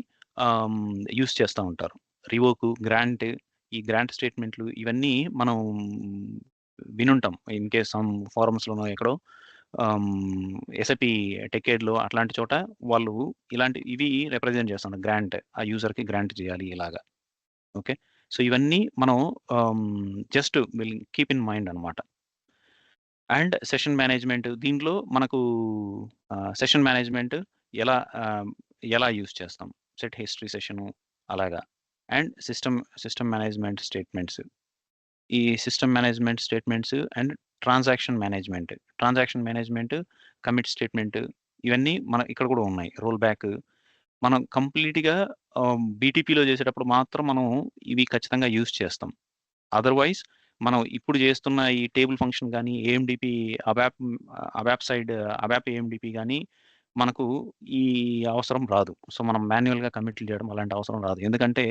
యూస్ చేస్తూ ఉంటారు. రివోక్, గ్రాంట్, ఈ గ్రాంట్ స్టేట్మెంట్లు ఇవన్నీ మనం వినుంటాం ఇన్ కేస్ సమ్ ఫారమ్స్లోనో ఎక్కడో ఎస్ఐపి టెకేడ్లో అట్లాంటి చోట వాళ్ళు ఇలాంటి ఇవి రిప్రజెంట్ చేస్తాం, గ్రాంట్ ఆ యూజర్కి గ్రాంట్ చేయాలి ఇలాగా. ఓకే, సో ఇవన్నీ మనం just will keep in mind అనమాట. అండ్ సెషన్ మేనేజ్మెంట్, దీంట్లో మనకు సెషన్ మేనేజ్మెంట్ ఎలా యూస్ చేస్తాం, సెట్ హిస్టరీ సెషను అలాగా. అండ్ సిస్టమ్ మేనేజ్మెంట్ స్టేట్మెంట్స్, ఈ system management statements and transaction management, commit statement, ఇవన్నీ మన ఇక్కడ కూడా ఉన్నాయి. రోల్ బ్యాక్ మనం కంప్లీట్గా బీటీపీలో చేసేటప్పుడు మాత్రం మనం ఇవి ఖచ్చితంగా యూస్ చేస్తాం. అదర్వైజ్ మనం ఇప్పుడు చేస్తున్న ఈ టేబుల్ ఫంక్షన్ కానీ ఏఎండిపి అబాప్ ఏఎండిపి కానీ మనకు ఈ అవసరం రాదు. సో మనం మాన్యువల్గా కమిట్లు చేయడం అలాంటి అవసరం రాదు, ఎందుకంటే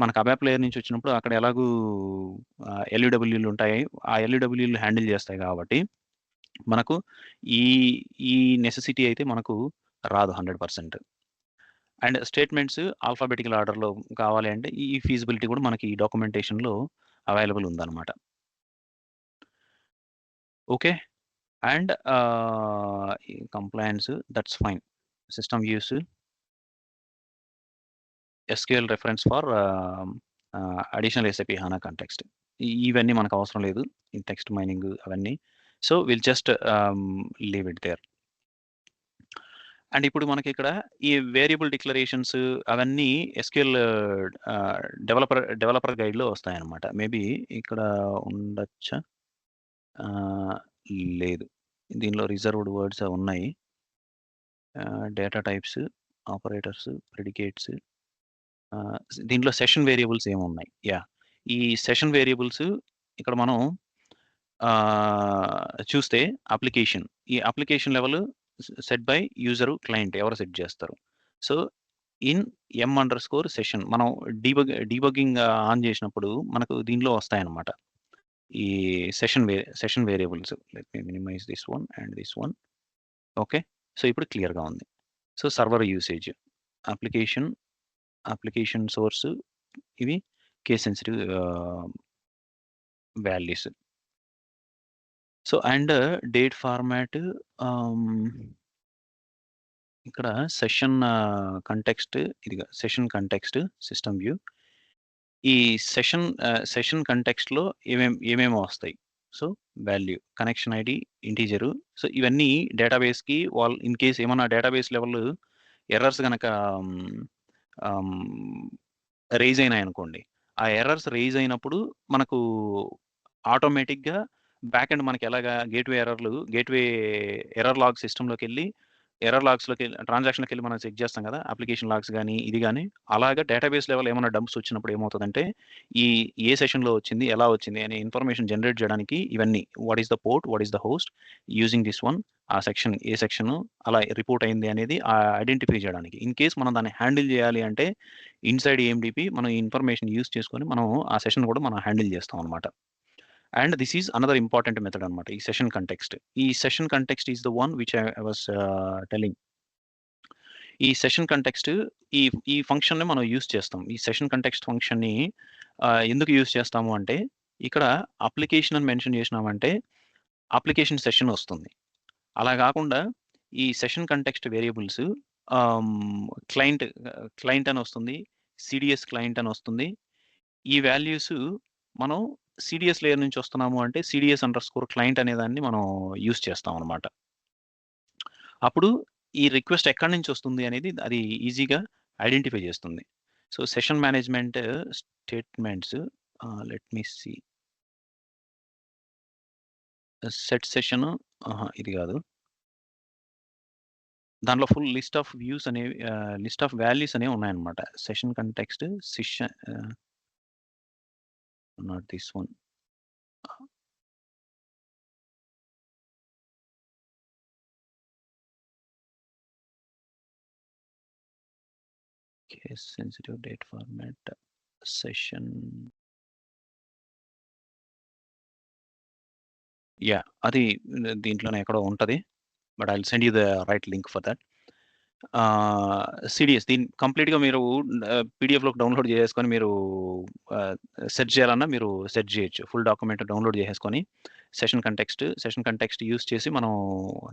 మనకు అబాప్ లేయర్ నుంచి వచ్చినప్పుడు అక్కడ ఎలాగూ ఎల్యూడబ్ల్యూలు ఉంటాయి, ఆ ఎల్యూడబ్ల్యూలు హ్యాండిల్ చేస్తాయి కాబట్టి మనకు ఈ నెసెసిటీ అయితే మనకు రాదు 100%. అండ్ స్టేట్మెంట్స్ ఆల్ఫాబెటికల్ ఆర్డర్లో కావాలి అంటే ఈ ఫీజిబిలిటీ కూడా మనకి ఈ డాక్యుమెంటేషన్లో అవైలబుల్ ఉందన్నమాట. Okay, and compliance, that's fine. System views, SQL reference for additional SAP HANA context, ఇవన్నీ మనకు అవసరం లేదు, ఈ టెక్స్ట్ మైనింగ్ అవన్నీ. So will just leave it there. And ఇప్పుడు మనకి ఇక్కడ ఈ వేరియబుల్ డిక్లరేషన్స్ అవన్నీ ఎస్క్యూఎల్ డెవలపర్ గైడ్లో వస్తాయన్నమాట. మేబీ ఇక్కడ ఉండొచ్చా, లేదు, దీనిలో రిజర్వ్డ్ వర్డ్స్ ఉన్నాయి. డేటా టైప్స్, ఆపరేటర్స్, ప్రెడికేట్స్, దీంట్లో సెషన్ వేరియబుల్స్ ఏమున్నాయి. ఈ సెషన్ వేరియబుల్స్ ఇక్కడ మనం చూస్తే ఈ application level set by user, client ఎవరు సెట్ చేస్తారు. సో ఇన్ m_session మనం డీబగ్గింగ్ ఆన్ చేసినప్పుడు మనకు దీనిలో వస్తాయన్నమాట ఈ session variables. Let me minimize this one and this one. Okay, so ఇప్పుడు క్లియర్గా ఉంది. So server usage, application source, ఇవి case sensitive values. So and date format, ఇక్కడ సెషన్ కంటెక్స్ట్, ఇదిగా సెషన్ కంటెక్స్ట్ సిస్టమ్ వ్యూ. ఈ సెషన్ కంటెక్స్ట్లో ఏమేమో వస్తాయి. So value, connection ID, integer. సో ఇవన్నీ డేటాబేస్కి వాళ్ళు ఇన్ కేస్ ఏమన్నా డేటాబేస్ లెవెల్ ఎర్రర్స్ కనుక రైజ్ అయినాయి అనుకోండి, ఆ ఎర్రర్స్ రైజ్ అయినప్పుడు మనకు ఆటోమేటిక్గా బ్యాక్ ఎండ్ మనకి ఎలాగా గేట్వే ఎర్రర్ లాగ్ సిస్టంలోకి వెళ్ళి ఎర్రర్ లాగ్స్‌లోకెళ్ళి ట్రాన్సాక్షన్‌లోకెళ్ళి మనం చెక్ చేస్తాం కదా! అప్లికేషన్ లాగ్స్ గాని, ఇది గాని అలాగా డేటాబేస్ లెవెల్ ఏమన్నా డంప్స్ వచ్చినప్పుడు ఏమవుతదంటే, ఈ ఏ సెషన్‌లో వచ్చింది, ఎలా వచ్చింది అనే ఇన్ఫర్మేషన్ జనరేట్ చేయడానికి ఇవన్నీ what is the port, what is the host, using this one ఆ సెక్షన్ ఏ సెక్షను అలా రిపోర్ట్ అయింది అనేది ఐడెంటిఫై చేయడానికి. ఇన్ కేస్ మనం దాన్ని హ్యాండిల్ చేయాలి అంటే ఇన్‌సైడ్ ఏఎండీపీ మనం ఈ ఇన్ఫర్మేషన్ యూజ్ చేసుకొని మనం ఆ సెషన్ కూడా మనం హ్యాండిల్ చేస్తాం అన్నమాట. And this is another important method అన్నమాట. ఈ సెషన్ కంటెక్స్ట్. ఈ session context is the one which I was telling. ఈ సెషన్ కంటెక్స్ట్ ఈ ఈ ఫంక్షన్‌ని మనం యూజ్ చేస్తాం. ఈ సెషన్ కంటెక్స్ట్ ఫంక్షన్‌ని ఎందుకు యూజ్ చేస్తాము అంటే, ఇక్కడ అప్లికేషన్ అని మెన్షన్ చేసినామంటే, అప్లికేషన్ సెషన్ వస్తుంది. అలా గాకుండా ఈ session context variables client client అని వస్తుంది. సీడీఎస్ క్లయింట్ అని వస్తుంది. ఈ వాల్యూస్ మనం సీడీఎస్ లేయర్ నుంచి వస్తున్నాము అంటే, సీడీఎస్ అండర్ స్కోర్ క్లయింట్ అనే దాన్ని మనం యూజ్ చేస్తాం అన్నమాట. అప్పుడు ఈ రిక్వెస్ట్ ఎక్కడి నుంచి వస్తుంది అనేది అది ఈజీగా ఐడెంటిఫై చేస్తుంది. So, session management statements let me see. Set session ఇది కాదు. దాంట్లో ఫుల్ లిస్ట్ ఆఫ్ వ్యూస్ అనేవి లిస్ట్ ఆఫ్ వాల్యూస్ అనేవి ఉన్నాయన్నమాట. Session context not this one. Case sensitive date format session. Yah! అది దీంట్లోనే ఎక్కడో ఉంటది. But I will send you the right link for that. CDS దీన్ని కంప్లీట్‌గా మీరు పీడీఎఫ్‌లోకి డౌన్‌లోడ్ చేసేసుకొని మీరు ఆహ్, సెర్చ్ చేయాలన్నా మీరు సెర్చ్ చేయొచ్చు. ఫుల్ డాక్యుమెంట్ డౌన్‌లోడ్ చేసేసుకొని సెషన్ కంటెక్స్ట్ యూజ్ చేసి మనం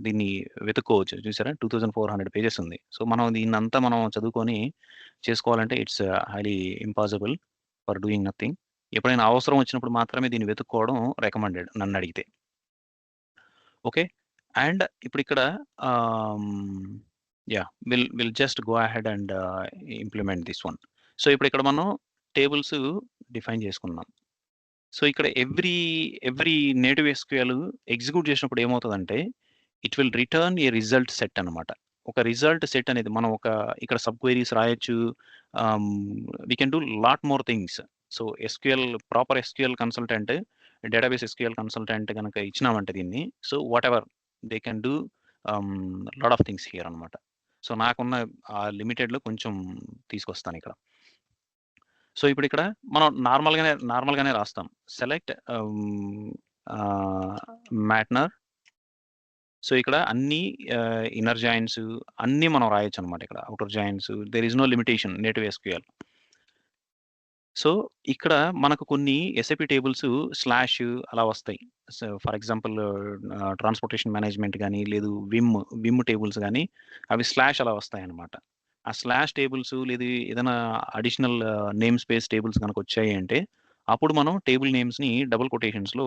దీన్ని వెతుక్కోవచ్చు. చూసారా 2400 పేజెస్ ఉంది. సో, మనం దీన్నంతా మనం చదువుకొని చేసుకోవాలంటే it's highly impossible for doing nothing. ఎప్పుడైనా అవసరం వచ్చినప్పుడు మాత్రమే దీన్ని వెతుక్కోవడం రికమెండెడ్ నన్నడిగితే. ఓకే. అండ్ ఇప్పుడిక్కడ ah, yeah! Will just go ahead and implement this one. So, ఇప్పుడిక్కడ మనం టేబుల్స్ డిఫైన్ చేసుకున్నాం. సో, ఇక్కడ ఎవ్రీ నేటివ్ ఎస్‌క్యూఎల్ ఎగ్జిక్యూట్ చేసినప్పుడు ఏమవుతదంటే, it will return a result set అన్నమాట. ఒక రిజల్ట్ సెట్ అనేది మనం ఇక్కడ సబ్ క్వెరీస్ రాయొచ్చు. Ah, we can do lot more things. So, proper SQL consultant, database SQL consultant గనక ఇచ్చినామంటే దీన్ని, so, whatever they can do lot of things here అన్నమాట. సో, నాకున్న ఆ లిమిటెడ్‌లో కొంచెం తీసుకొస్తానిక్కడ. సో, ఇప్పుడిక్కడ మనం నార్మల్‌గానే రాస్తాం. సెలెక్ట్ ఆహ్, మ్యాట్నర్. సో, ఇక్కడ అన్నీ ఇన్నర్ జాయిన్స్ అన్నీ మనం రాయొచ్చనమాట ఇక్కడ. Outer joins there is no limitation native SQL. So, ఇక్కడ మనకు కొన్ని ఎస్ఏపీ టేబుల్స్ స్లాష్ అలా వస్తాయి. So, for example transportation management గాని, లేదు విమ్ టేబుల్స్ గాని, అవి స్లాష్ అలా వస్తాయన్నమాట. ఆ స్లాష్ టేబుల్స్ లేదు ఏదైనా అడిషనల్ నేమ్ స్పేస్ టేబుల్స్ గనకొచ్చాయి అంటే, అప్పుడు మనం టేబుల్ నేమ్స్‌ని డబుల్ కొటేషన్స్‌లో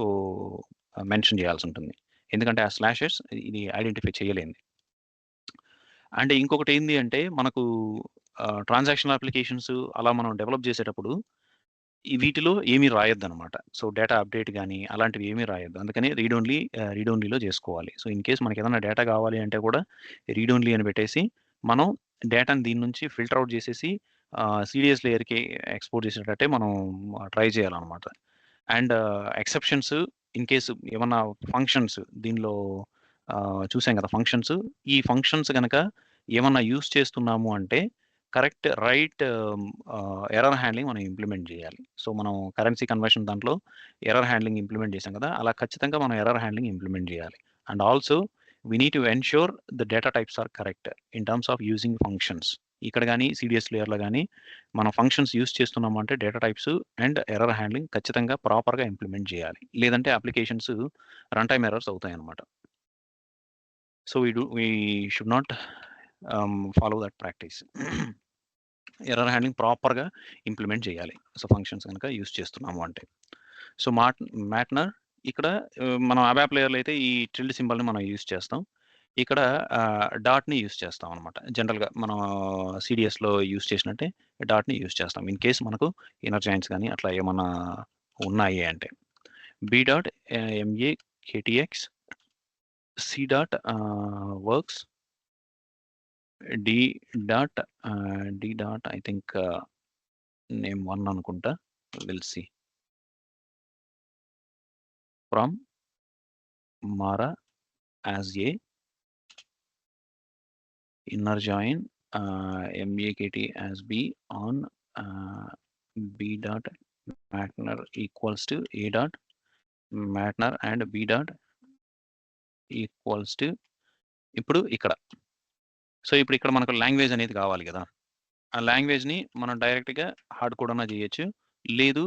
మెన్షన్ చేయాల్సుంటుంది. ఎందుకంటే ఆ స్లాషెస్ ఇది ఐడెంటిఫై చేయలేనిది. అండ్ ఇంకొకటేంది అంటే మనకు ట్రాన్సాక్షనల్ అప్లికేషన్స్ అలా మనం డెవలప్ చేసేటప్పుడు వీటిలో ఏమి రాయొద్దనమాట. సో, డేటా అప్‌డేట్ గాని, అలాంటివి ఏమీ రాయొద్దు. అందుకని రీడ్ ఓన్లీలో జేసుకోవాలి. సో, ఇన్ కేస్ మనకేదైనా డేటా కావాలి అంటే కూడా రీడ్ ఓన్లీ అని పెట్టేసి, మనం డేటాని దీని నుంచి ఫిల్టర్ ఔట్ చేసేసి సీడీఎస్ లేయర్‌కి ఎక్స్‌పోర్ట్ చేసేటట్టే మనం ట్రై చేయాలనమాట. అండ్ ఎక్సెప్షన్స్ ఇన్ కేస్ ఏమన్నా ఫంక్షన్స్ దీనిలో చూసాం కదా! ఫంక్షన్స్. ఈ ఫంక్షన్స్ గనక ఏమన్నా యూజ్ చేస్తున్నాము అంటే రైట్ ఎర్రర్ హ్యాండ్లింగ్ మనం ఇంప్లిమెంట్ జేయాలి. సో, మనం కరెన్సీ కన్వర్షన్ దాంట్లో ఎర్రర్ హ్యాండ్లింగ్ ఇంప్లిమెంట్ చేసాం కదా! అలా ఖచ్చితంగా మనం ఎర్రర్ హ్యాండ్లింగ్ ఇంప్లిమెంట్ జేయాలి. And also we need to ensure the data types are correct in terms of using functions. ఇక్కడ గాని సీడీఎస్ లేయర్‌లో గాని మనం ఫంక్షన్స్ యూజ్ చేస్తున్నాము అంటే data types and error handling ఖచ్చితంగా ప్రాపర్‌గా ఇంప్లిమెంట్ జేయాలి. లేదంటే అప్లికేషన్స్ రన్ టైమ్ ఎర్రర్స్ అవుతాయన్నమాట. So, we should not follow that practice. Error handling ప్రాపర్‌గా ఇంప్లిమెంట్ చేయాలి. సో, ఫంక్షన్స్ గనక యూజ్ చేస్తున్నాము అంటే. సో, మ్యాట్నర్ ఇక్కడ మనం అబాప్ లేయర్‌లో అయితే ఈ టిల్డ్ సింబల్‌ని మనం యూజ్ చేస్తాం. ఇక్కడ డాట్‌ని యూజ్ చేస్తాం అనమాట. జనరల్‌గా మనం సీడీఎస్‌లో యూజ్ చేసినట్టే డాట్‌ని యూజ్ చేస్తాం. ఇన్ కేస్ మనకు ఇన్నర్ జాయిన్స్ గాని అట్లా ఏమన్నా ఉన్నాయి అంటే. B dot MAKTX C dot works D dot I think name 1 అనుకుంటా. We'll see. From Mara as a inner join MAKT as B on B dot Matner equals to A dot Matner and B dot equals to ఇప్పుడు ఇక్కడ. So ఇప్పుడు ఇక్కడ మనకు language అనేది కావాలి కదా. ఆ లాంగ్వేజ్‌ని మనం డైరెక్ట్‌గా హార్డ్ కోడ్ అన్నా చేయొచ్చు. లేదు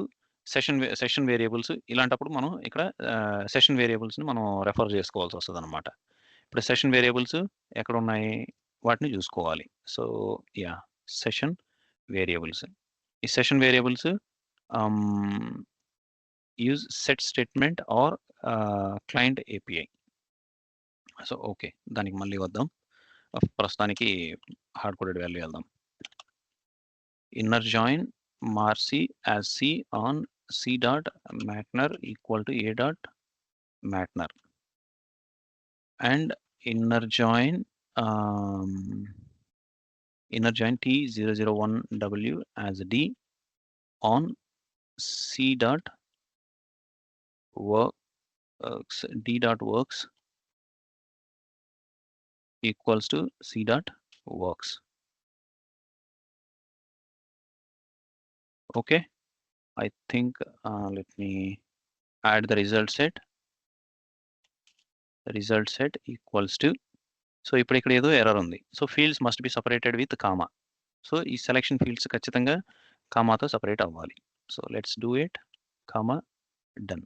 సెషన్ వేరియబుల్స్ ఇలాంటప్పుడు మనం ఇక్కడ సెషన్ వేరియబుల్స్‌ని మనం రెఫర్ చేసుకోవాల్సి వస్తదనమాట. ఇప్పుడు సెషన్ వేరియబుల్స్ ఎక్కడున్నాయి? వాటిని చూసుకోవాలి. So yeah! Session variables. ఈ session variables use set statement or client API. So okay. దానికి మళ్ళీ వద్దాం. ప్రస్తుతానికి హార్డ్ కోడెడ్ వాల్యూ వెళ్దాం. Inner join marc as C on C dot matner equal to A dot matner and inner join T001W as D on C dot works D dot works equals to C dot works. Okay, I think let me add the result set equals to. So ఇప్పుడు ఇక్కడ ఏదో error ఉంది. So fields must be separated with comma. So ఈ selection fields ఖచ్చితంగా కామాతో separate అవ్వాలి. So let's do it comma done.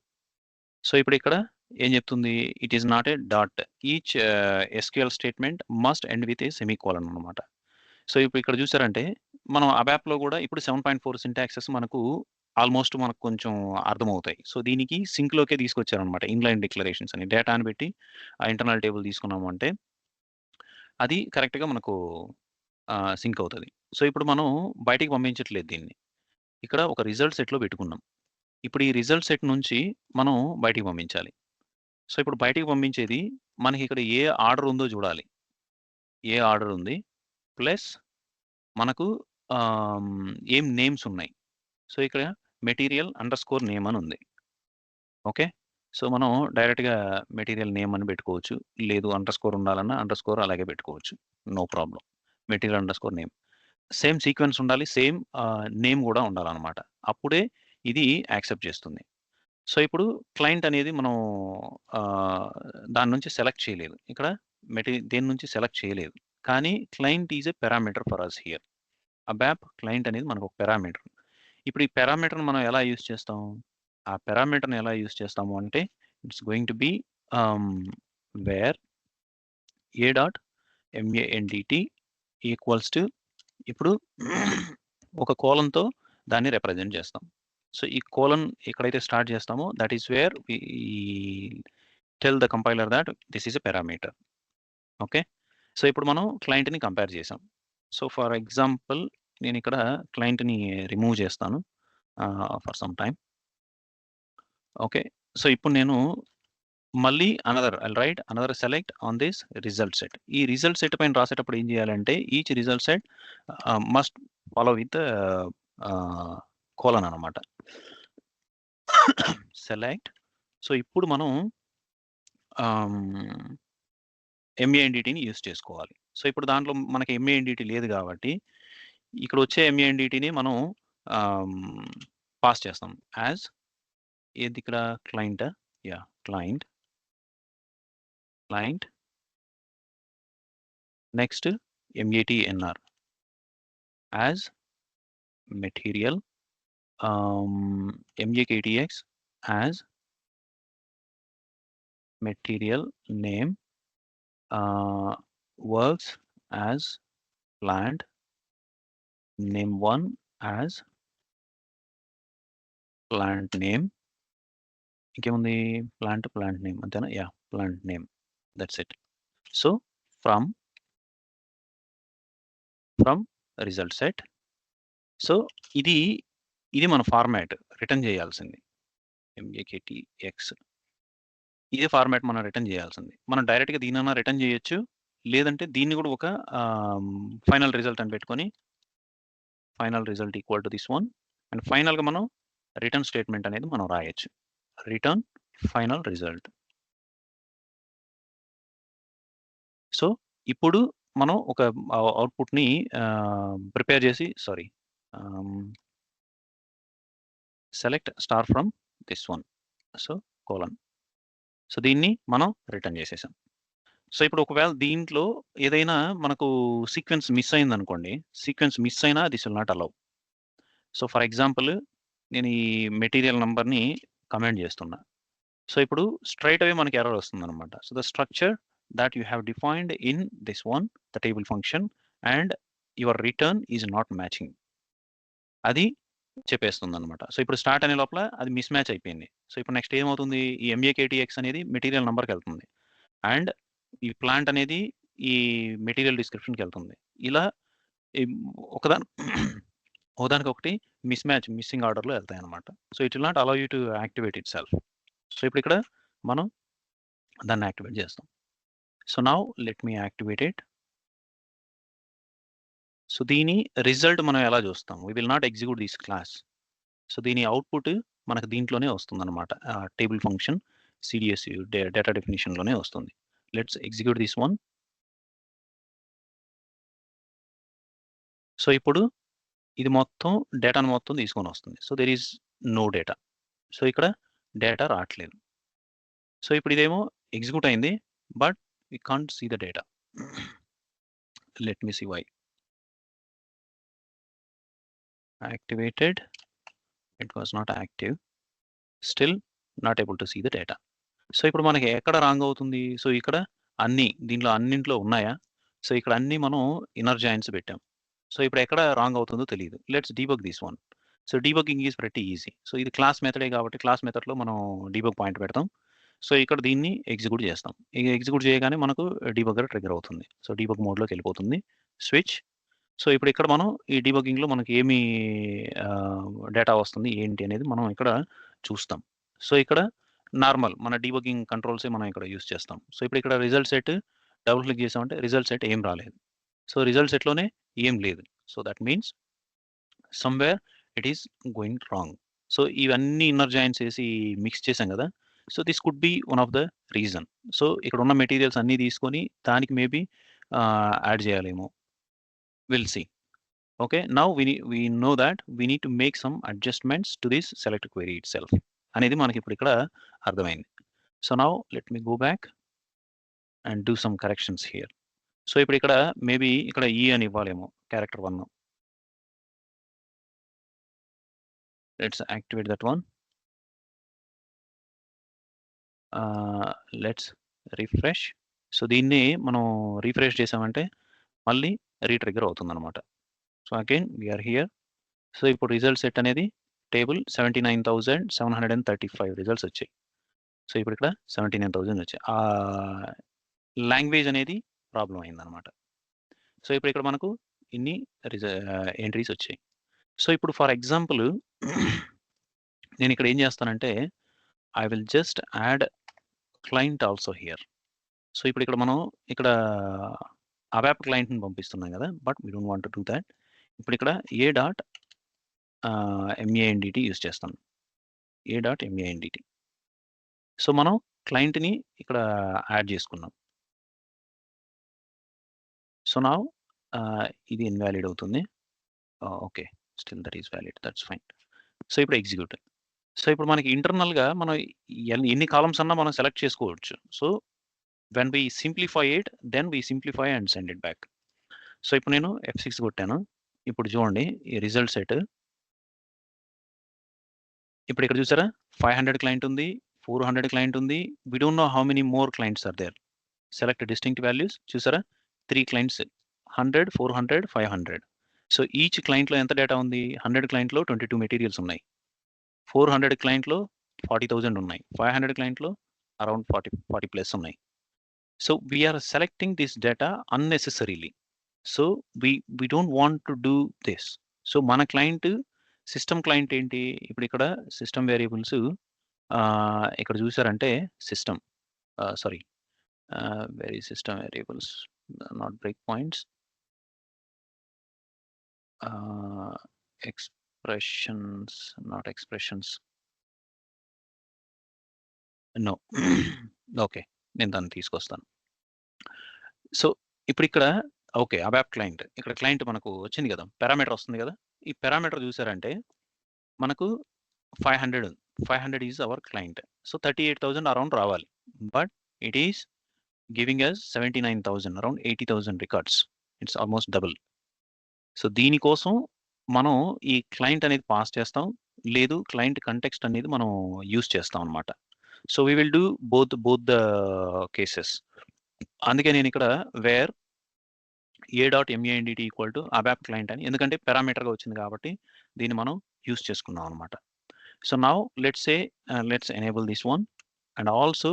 So ఇప్పుడు ఇక్కడ ఏం చెప్తుంది? It is not A dot. Each SQL statement must end with a semicolon అనమాట. So ఇప్పుడు ఇక్కడ చూసారంటే మనం అబాప్లో కూడా ఇప్పుడు 7.4 సింటాక్సెస్ మనకు ఆల్మోస్ట్ మనకు కొంచెం అర్థమవుతాయి. సో దీనికి సింక్లోకే తీసుకొచ్చారనమాట. ఇన్లైన్ డిక్లరేషన్స్ అని డేటాని పెట్టి ఆ ఇంటర్నల్ టేబుల్ తీసుకున్నాము అంటే అది కరెక్ట్‌గా మనకు సింక్ అవుతది. సో ఇప్పుడు మనం బయటికి పంపించట్లేదు దీన్ని. ఇక్కడ ఒక రిజల్ట్ సెట్‌లో పెట్టుకున్నాం. ఇప్పుడు ఈ రిజల్ట్ సెట్ నుంచి మనం బయటికి పంపించాలి. సో ఇప్పుడు బయటికి పంపించేది మనకి ఇక్కడ ఏ ఆర్డర్ ఉందో చూడాలి. ఏ ఆర్డర్ ఉంది? ప్లస్ మనకు ఏం నేమ్స్ ఉన్నాయి. సో ఇక్కడ మెటీరియల్ అండర్‌స్కోర్ నేమ్ అని ఉంది. ఓకే. సో మనం డైరెక్ట్‌గా మెటీరియల్ నేమ్ అని పెట్టుకోవచ్చు. లేదు అండర్‌స్కోర్ ఉండాలన్నా అండర్‌స్కోర్ అలాగే పెట్టుకోవచ్చు. No problem. Material underscore name. Same sequence ఉండాలి. సేమ్ నేమ్ కూడా ఉండాలనమాట. అప్పుడే ఇది యాక్సెప్ట్ చేస్తుంది. సో ఇప్పుడు క్లయింట్ అనేది మనం దాని నుంచి సెలెక్ట్ చేయలేదు. ఇక్కడ దేని నుంచి సెలెక్ట్ చేయలేదు. కానీ client is a parameter for us here. ABAP client అనేది మనకు ఒక పారామీటర్. ఇప్పుడు ఈ పారామీటర్‌ని మనం ఎలా యూజ్ చేస్తాం? ఆ పారామీటర్‌ని ఎలా యూజ్ చేస్తాము అంటే it's going to be where A dot MANDT equals to ఇప్పుడు ఒక కోలన్‌తో దాన్ని రిప్రజెంట్ చేస్తాం. సో ఈ కోలన్ ఎక్కడైతే స్టార్ట్ చేస్తామో that is where we tell the compiler that this is a parameter. Okay. So ఇప్పుడు మనం క్లయింట్‌ని కంపేర్ చేసాం. సో ఫర్ ఎగ్జాంపుల్ నేను ఇక్కడ క్లయింట్‌ని రిమూవ్ చేస్తాను for some time. Okay. So ఇప్పుడు నేను మళ్ళీ I'll write another select on this result set. ఈ రిజల్ట్ సెట్ పైన రాసేటప్పుడు ఏం చేయాలంటే each result set must follow with colon అనమాట. సెలెక్ట్. సో ఇప్పుడు మనం MANDTని యూజ్ చేసుకోవాలి. సో ఇప్పుడు దాంట్లో మనకి MANDT లేదు కాబట్టి ఇక్కడ వచ్చే MANDTని మనం పాస్ చేస్తాం. యాజ్ ఏది ఇక్కడ క్లయింటా? Yeah! Client next MATNR as material MAKTX as material name works as plant name 1 as plant name. ఇంకేముంది? ప్లాంట్ నేమ్ అంతేనా? Yeah! Plant name. That's it. So from result set. So ఇది మన format return చేయాల్సింది. MAKTX ఇదే format మనం return చేయాల్సింది. మనం డైరెక్ట్‌గా దీనన్నా రిటర్న్ చేయొచ్చు. లేదంటే దీన్ని కూడా ఒక ఫైనల్ రిజల్ట్ అని పెట్టుకొని final result equal to this one and ఫైనల్గా మనం రిటర్న్ స్టేట్మెంట్ అనేది మనం రాయొచ్చు. Return final result. సో ఇప్పుడు మనం ఒక అవుట్పుట్ని ప్రిపేర్ చేసి select star from this one. So colon. So దీన్ని మనం రిటర్న్ చేసేసాం. సో ఇప్పుడు ఒకవేళ దీంట్లో ఏదైనా మనకు సీక్వెన్స్ మిస్ అయిందనుకోండి, సీక్వెన్స్ మిస్ అయినా this will not allow. So for example నేను ఈ మెటీరియల్ నంబర్ని కమెంట్ చేస్తున్నా. సో ఇప్పుడు స్ట్రైట్ అవే మనకి ఎర్రర్ వస్తుందన్నమాట. So the structure that you have defined in this one, the table function and your return is not matching, అది చెప్పేస్తుంది అనమాట. సో ఇప్పుడు స్టార్ట్ అనే లోపల అది మిస్ మ్యాచ్ అయిపోయింది. సో ఇప్పుడు నెక్స్ట్ ఏమవుతుంది, ఈ ఎంఏకేటీఎక్స్ అనేది మెటీరియల్ నెంబర్కి వెళ్తుంది అండ్ ఈ ప్లాంట్ అనేది ఈ మెటీరియల్ డిస్క్రిప్షన్కి వెళ్తుంది. ఇలా ఒకదాని ఒకదానికొకటి మిస్ మ్యాచ్ మిస్సింగ్ ఆర్డర్లో వెళ్తాయి అనమాట. So it will not allow you to activate itself. So ఇప్పుడు ఇక్కడ మనం దాన్ని యాక్టివేట్ చేస్తాం. So now let me activate it. So దీని రిజల్ట్ మనం ఎలా చూస్తాం, we will not execute this class. So దీని అవుట్పుట్ మనకు దీంట్లోనే వస్తుందన్నమాట. టేబుల్ ఫంక్షన్ సిడిఎస్ డేటా డెఫినిషన్లోనే వస్తుంది. Let's execute this one. So ఇప్పుడు ఇది మొత్తం డేటాను మొత్తం తీసుకొని వస్తుంది. So there is no data. So ఇక్కడ డేటా రావట్లేదు. సో ఇప్పుడు ఇదేమో ఎగ్జిక్యూట్ అయింది but we can't see the data. Let me see why. Activated, it was not active, still not able to see the data. So ఇప్పుడు మనకి ఎక్కడ wrong అవుతుంది, so ఇక్కడ దీంట్లో అన్నింట్లో ఉన్నాయా, సో ఇక్కడ అన్ని మనం ఇన్నర్ జాయింట్స్ పెట్టాం. సో ఇప్పుడు ఎక్కడ రాంగ్ అవుతుందో తెలియదు. Let's debug this one. So debugging is pretty easy. So ఇది క్లాస్ మెథడే కాబట్టి క్లాస్ మెథడ్లో మనం డీబగ్ పాయింట్ పెడతాం. సో ఇక్కడ దీన్ని ఎగ్జిక్యూట్ చేస్తాం. ఎగ్జిక్యూట్ చేయగానే మనకు డీబగర్ ట్రిగర్ అవుతుంది. సో డీబగ్ మోడ్లోకి వెళ్ళిపోతుంది. స్విచ్. సో ఇప్పుడు ఇక్కడ మనం ఈ డీబగింగ్లో మనకి ఏమి డేటా వస్తుంది ఏంటి అనేది మనం ఇక్కడ చూస్తాం. సో ఇక్కడ నార్మల్ మన డీబగింగ్ కంట్రోల్సే మనం ఇక్కడ యూస్ చేస్తాం. సో ఇప్పుడు ఇక్కడ రిజల్ట్ సెట్ డబుల్ క్లిక్ చేసామంటే రిజల్ట్ సెట్ ఏం రాలేదు. సో రిజల్ట్ సెట్లోనే ఏం లేదు. So that means somewhere it is going wrong. So ఇవన్నీ ఇన్నర్ జాయింట్స్ వేసి మిక్స్ చేసాం కదా. So this could be one of the reason. So ఇక్కడ ఉన్న మెటీరియల్స్ అన్నీ తీసుకొని దానికి మేబీ యాడ్ చేయాలేమో. We'll see. Okay, now we know that we need to make some adjustments to this select query itself అనేది మనకి ఇప్పుడు ఇక్కడ అర్థమైంది. So now let me go back and do some corrections here. So ఇప్పుడు ఇక్కడ maybe ఇక్కడ ఈ అని ఇవ్వాలేమో character 1. Let's activate that one. Let's refresh. So దీన్ని మనం రిఫ్రెష్ చేసామంటే మళ్ళీ రీట్రిగర్ అవుతుందన్నమాట. So again we're here. So ఇప్పుడు రిజల్ట్ సెట్ అనేది టేబుల్ 79,735 రిజల్ట్స్ వచ్చాయి. సో ఇప్పుడు ఇక్కడ 79,000 వచ్చాయి. లాంగ్వేజ్ అనేది ప్రాబ్లం అయిందనమాట. సో ఇప్పుడు ఇక్కడ మనకు ఇన్ని ఎంట్రీస్ వచ్చాయి. సో ఇప్పుడు ఫర్ ఎగ్జాంపుల్ నేను ఇక్కడ ఏం చేస్తానంటే I will just add client also here. So ఇప్పుడు ఇక్కడ మనం ఇక్కడ అవాప్ క్లయింట్ని పంపిస్తున్నాం కదా, but we don't want to do that. ఇప్పుడు ఇక్కడ A.MANDT యూజ్ చేస్తాను. A.MANDT. సో మనం క్లయింట్ని ఇక్కడ యాడ్ చేసుకున్నాం. సో నౌ ఇది ఇన్వాలిడ్ అవుతుంది. Okay, still that is valid, that's fine. So ఇప్పుడు ఎగ్జిక్యూట్. సో ఇప్పుడు మనకి ఇంటర్నల్గా మనం ఎన్ని కాలమ్స్ అన్నా మనం సెలెక్ట్ చేసుకోవచ్చు. So when we simplify it then we simplify and send it back. So ఇప్పుడు నేను F6 కొట్టాను. ఇప్పుడు చూడండి ఈ రిజల్ట్ సెట్. ఇప్పుడు ఇక్కడ చూసారా 500 క్లయింట్ ఉంది, 400 క్లయింట్ ఉంది. We don't know how many more clients are there. Select distinct values. చూసారా 3 క్లయింట్స్, 100, 400, 500. సో ఈచ్ క్లయింట్లో ఎంత డేటా ఉంది, 100 క్లయింట్లో 22 మెటీరియల్స్ ఉన్నాయి, 400 క్లయింట్లో 40,000 ఉన్నాయి, 500 క్లయింట్లో అరౌండ్ 40 ప్లస్ ఉన్నాయి. So we're selecting this data unnecessarily. So we don't want to do this. So మన client system client ఏంటి, ఇప్పుడు ఇక్కడ సిస్టమ్ వేరియబుల్స్ ఇక్కడ చూసారంటే system very system variables not breakpoints. Expressions, not expressions. No. Okay. నేను దాన్ని తీసుకొస్తాను. సో, ఇప్పుడిక్కడ ఓకే. ABAP client. ఇక్కడ క్లయింట్ మనకు వచ్చింది గదా! పారామీటర్ వస్తుంది గదా! ఈ పారామీటర్ చూసారంటే మనకు 500 500 is our client. So, 38,000 around రావాలి. But it is giving us 79,000 around 80,000 records. It's almost double. So, దీనికోసం మనం ఈ క్లయింట్ అనేది పాస్ చేస్తాం. లేదు క్లయింట్ కంటెక్స్ట్ అనేది మనం యూజ్ చేస్తాం అన్నమాట. So, we will do both the cases. అందుకే నేనిక్కడ where a.mand equal to ABAP client అని ఎందుకంటే పారామీటర్‌గా వచ్చింది కాబట్టి దీన్ని మనం యూజ్ చేసుకున్నాం అన్నమాట. So, now let's say let's enable this one and also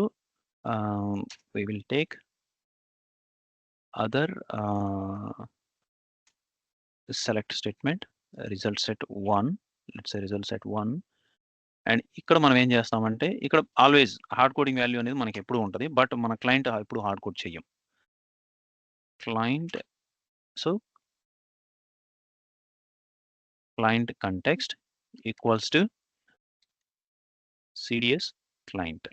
we will take other select statement result set 1, let's say result set 1 and ఇక్కడ మనం ఏం చేస్తామంటే ఇక్కడ ఆల్వేస్ హార్డ్ కోడింగ్ వాల్యూ అనేది మనకి ఎప్పుడు ఉంటది. బట్ మన క్లయింట్ ఎప్పుడు హార్డ్ కోడ్ చెయ్యం. Client so client context equals to CDS client.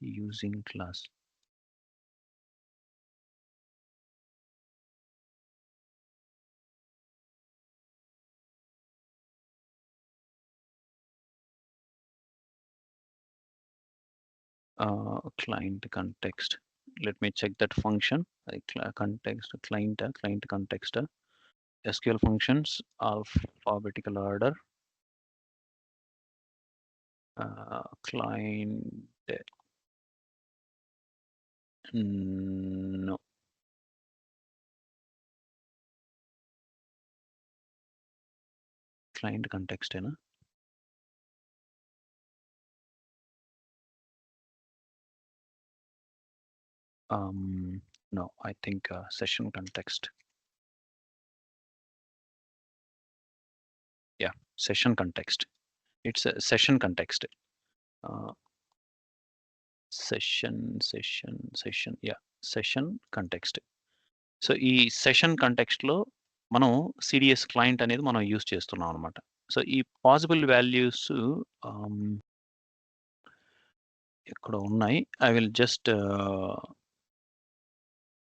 Using class. Client context. Let me check that function. Context client context. SQL functions alphabetical order. Client. No. Client context है ना? No, I think session context. Yeah, session context. It's a session context. Session. Yeah, session context. So, ఈ session కంటెక్స్ట్‌లో మనం CDS client అనేది మనం use చేస్తున్నాం అన్నమాట. So, ఈ possible values ఎక్కడో ఉన్నాయి. I will just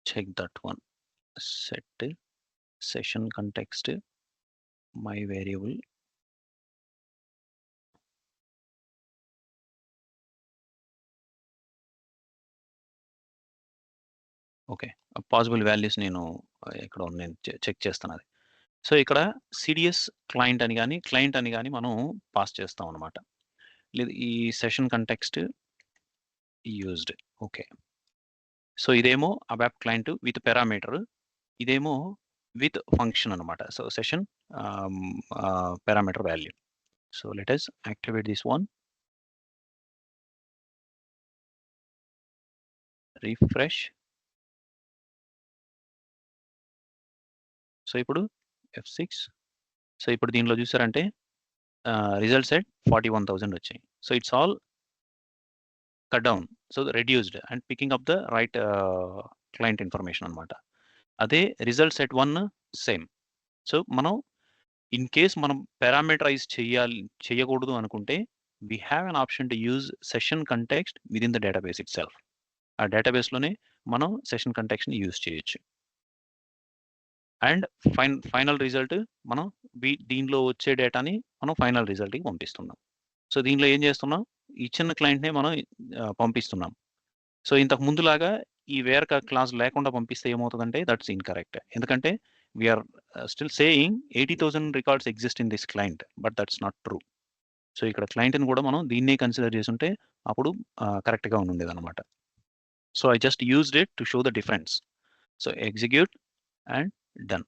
check that one. Set session context my variable. Okay. Possible values నేను ఎక్కడో నేను చెక్ చేస్తాను అది. సో, ఇక్కడ CDS క్లయింట్ అని గాని, క్లయింట్ అని గాని మనం పాస్ చేస్తాం అన్నమాట. లేదు ఈ session context used. Okay. So, ఇదేమో అబాప్ క్లయింట్ విత్ పారామీటర్. ఇదేమో విత్ ఫంక్షన్ అన్నమాట. So, session parameter value. So, let us activate this one. Refresh. So, ఇప్పుడు F6. సో, ఇప్పుడు దీనిలో చూసారంటే రిజల్ట్స్ ఎట్ 41,000 వచ్చాయి. So, it's all cut down. So, reduced and picking up the right client information అన్నమాట. అదే result set 1 same. So, మనం in case మనం parameterize చేయకూడదు అనుకుంటే we have an option to use session context within the database itself. ఆ డేటాబేస్‌లోనే మనం session కంటెక్స్ట్‌ని యూజ్ చేయొచ్చు. అండ్ ఫైనల్ రిజల్ట్ మనం దీనిలో వచ్చే డేటాని మనం ఫైనల్ రిజల్ట్‌కి పంపిస్తున్నాం. సో, దీనిలో ఏం చేస్తున్నాం? ఇచ్చిన క్లయింట్‌నే మనం పంపిస్తున్నాం. సో, ఇంతకు ముందులాగా ఈ వేర్ క్లాస్ లేకుండా పంపిస్తే ఏమవుతదంటే దట్స్ ఇన్‌కరెక్ట్. ఎందుకంటే we are still saying 80,000 records exist in this client. But that's not true. So, ఇక్కడ క్లయింట్‌ని కూడా మనం దీన్నే కన్సిడర్ చేసుంటే అప్పుడు కరెక్ట్‌గా ఉండుండేదన్నమాట. So, I just used it to show the difference. So, execute and done.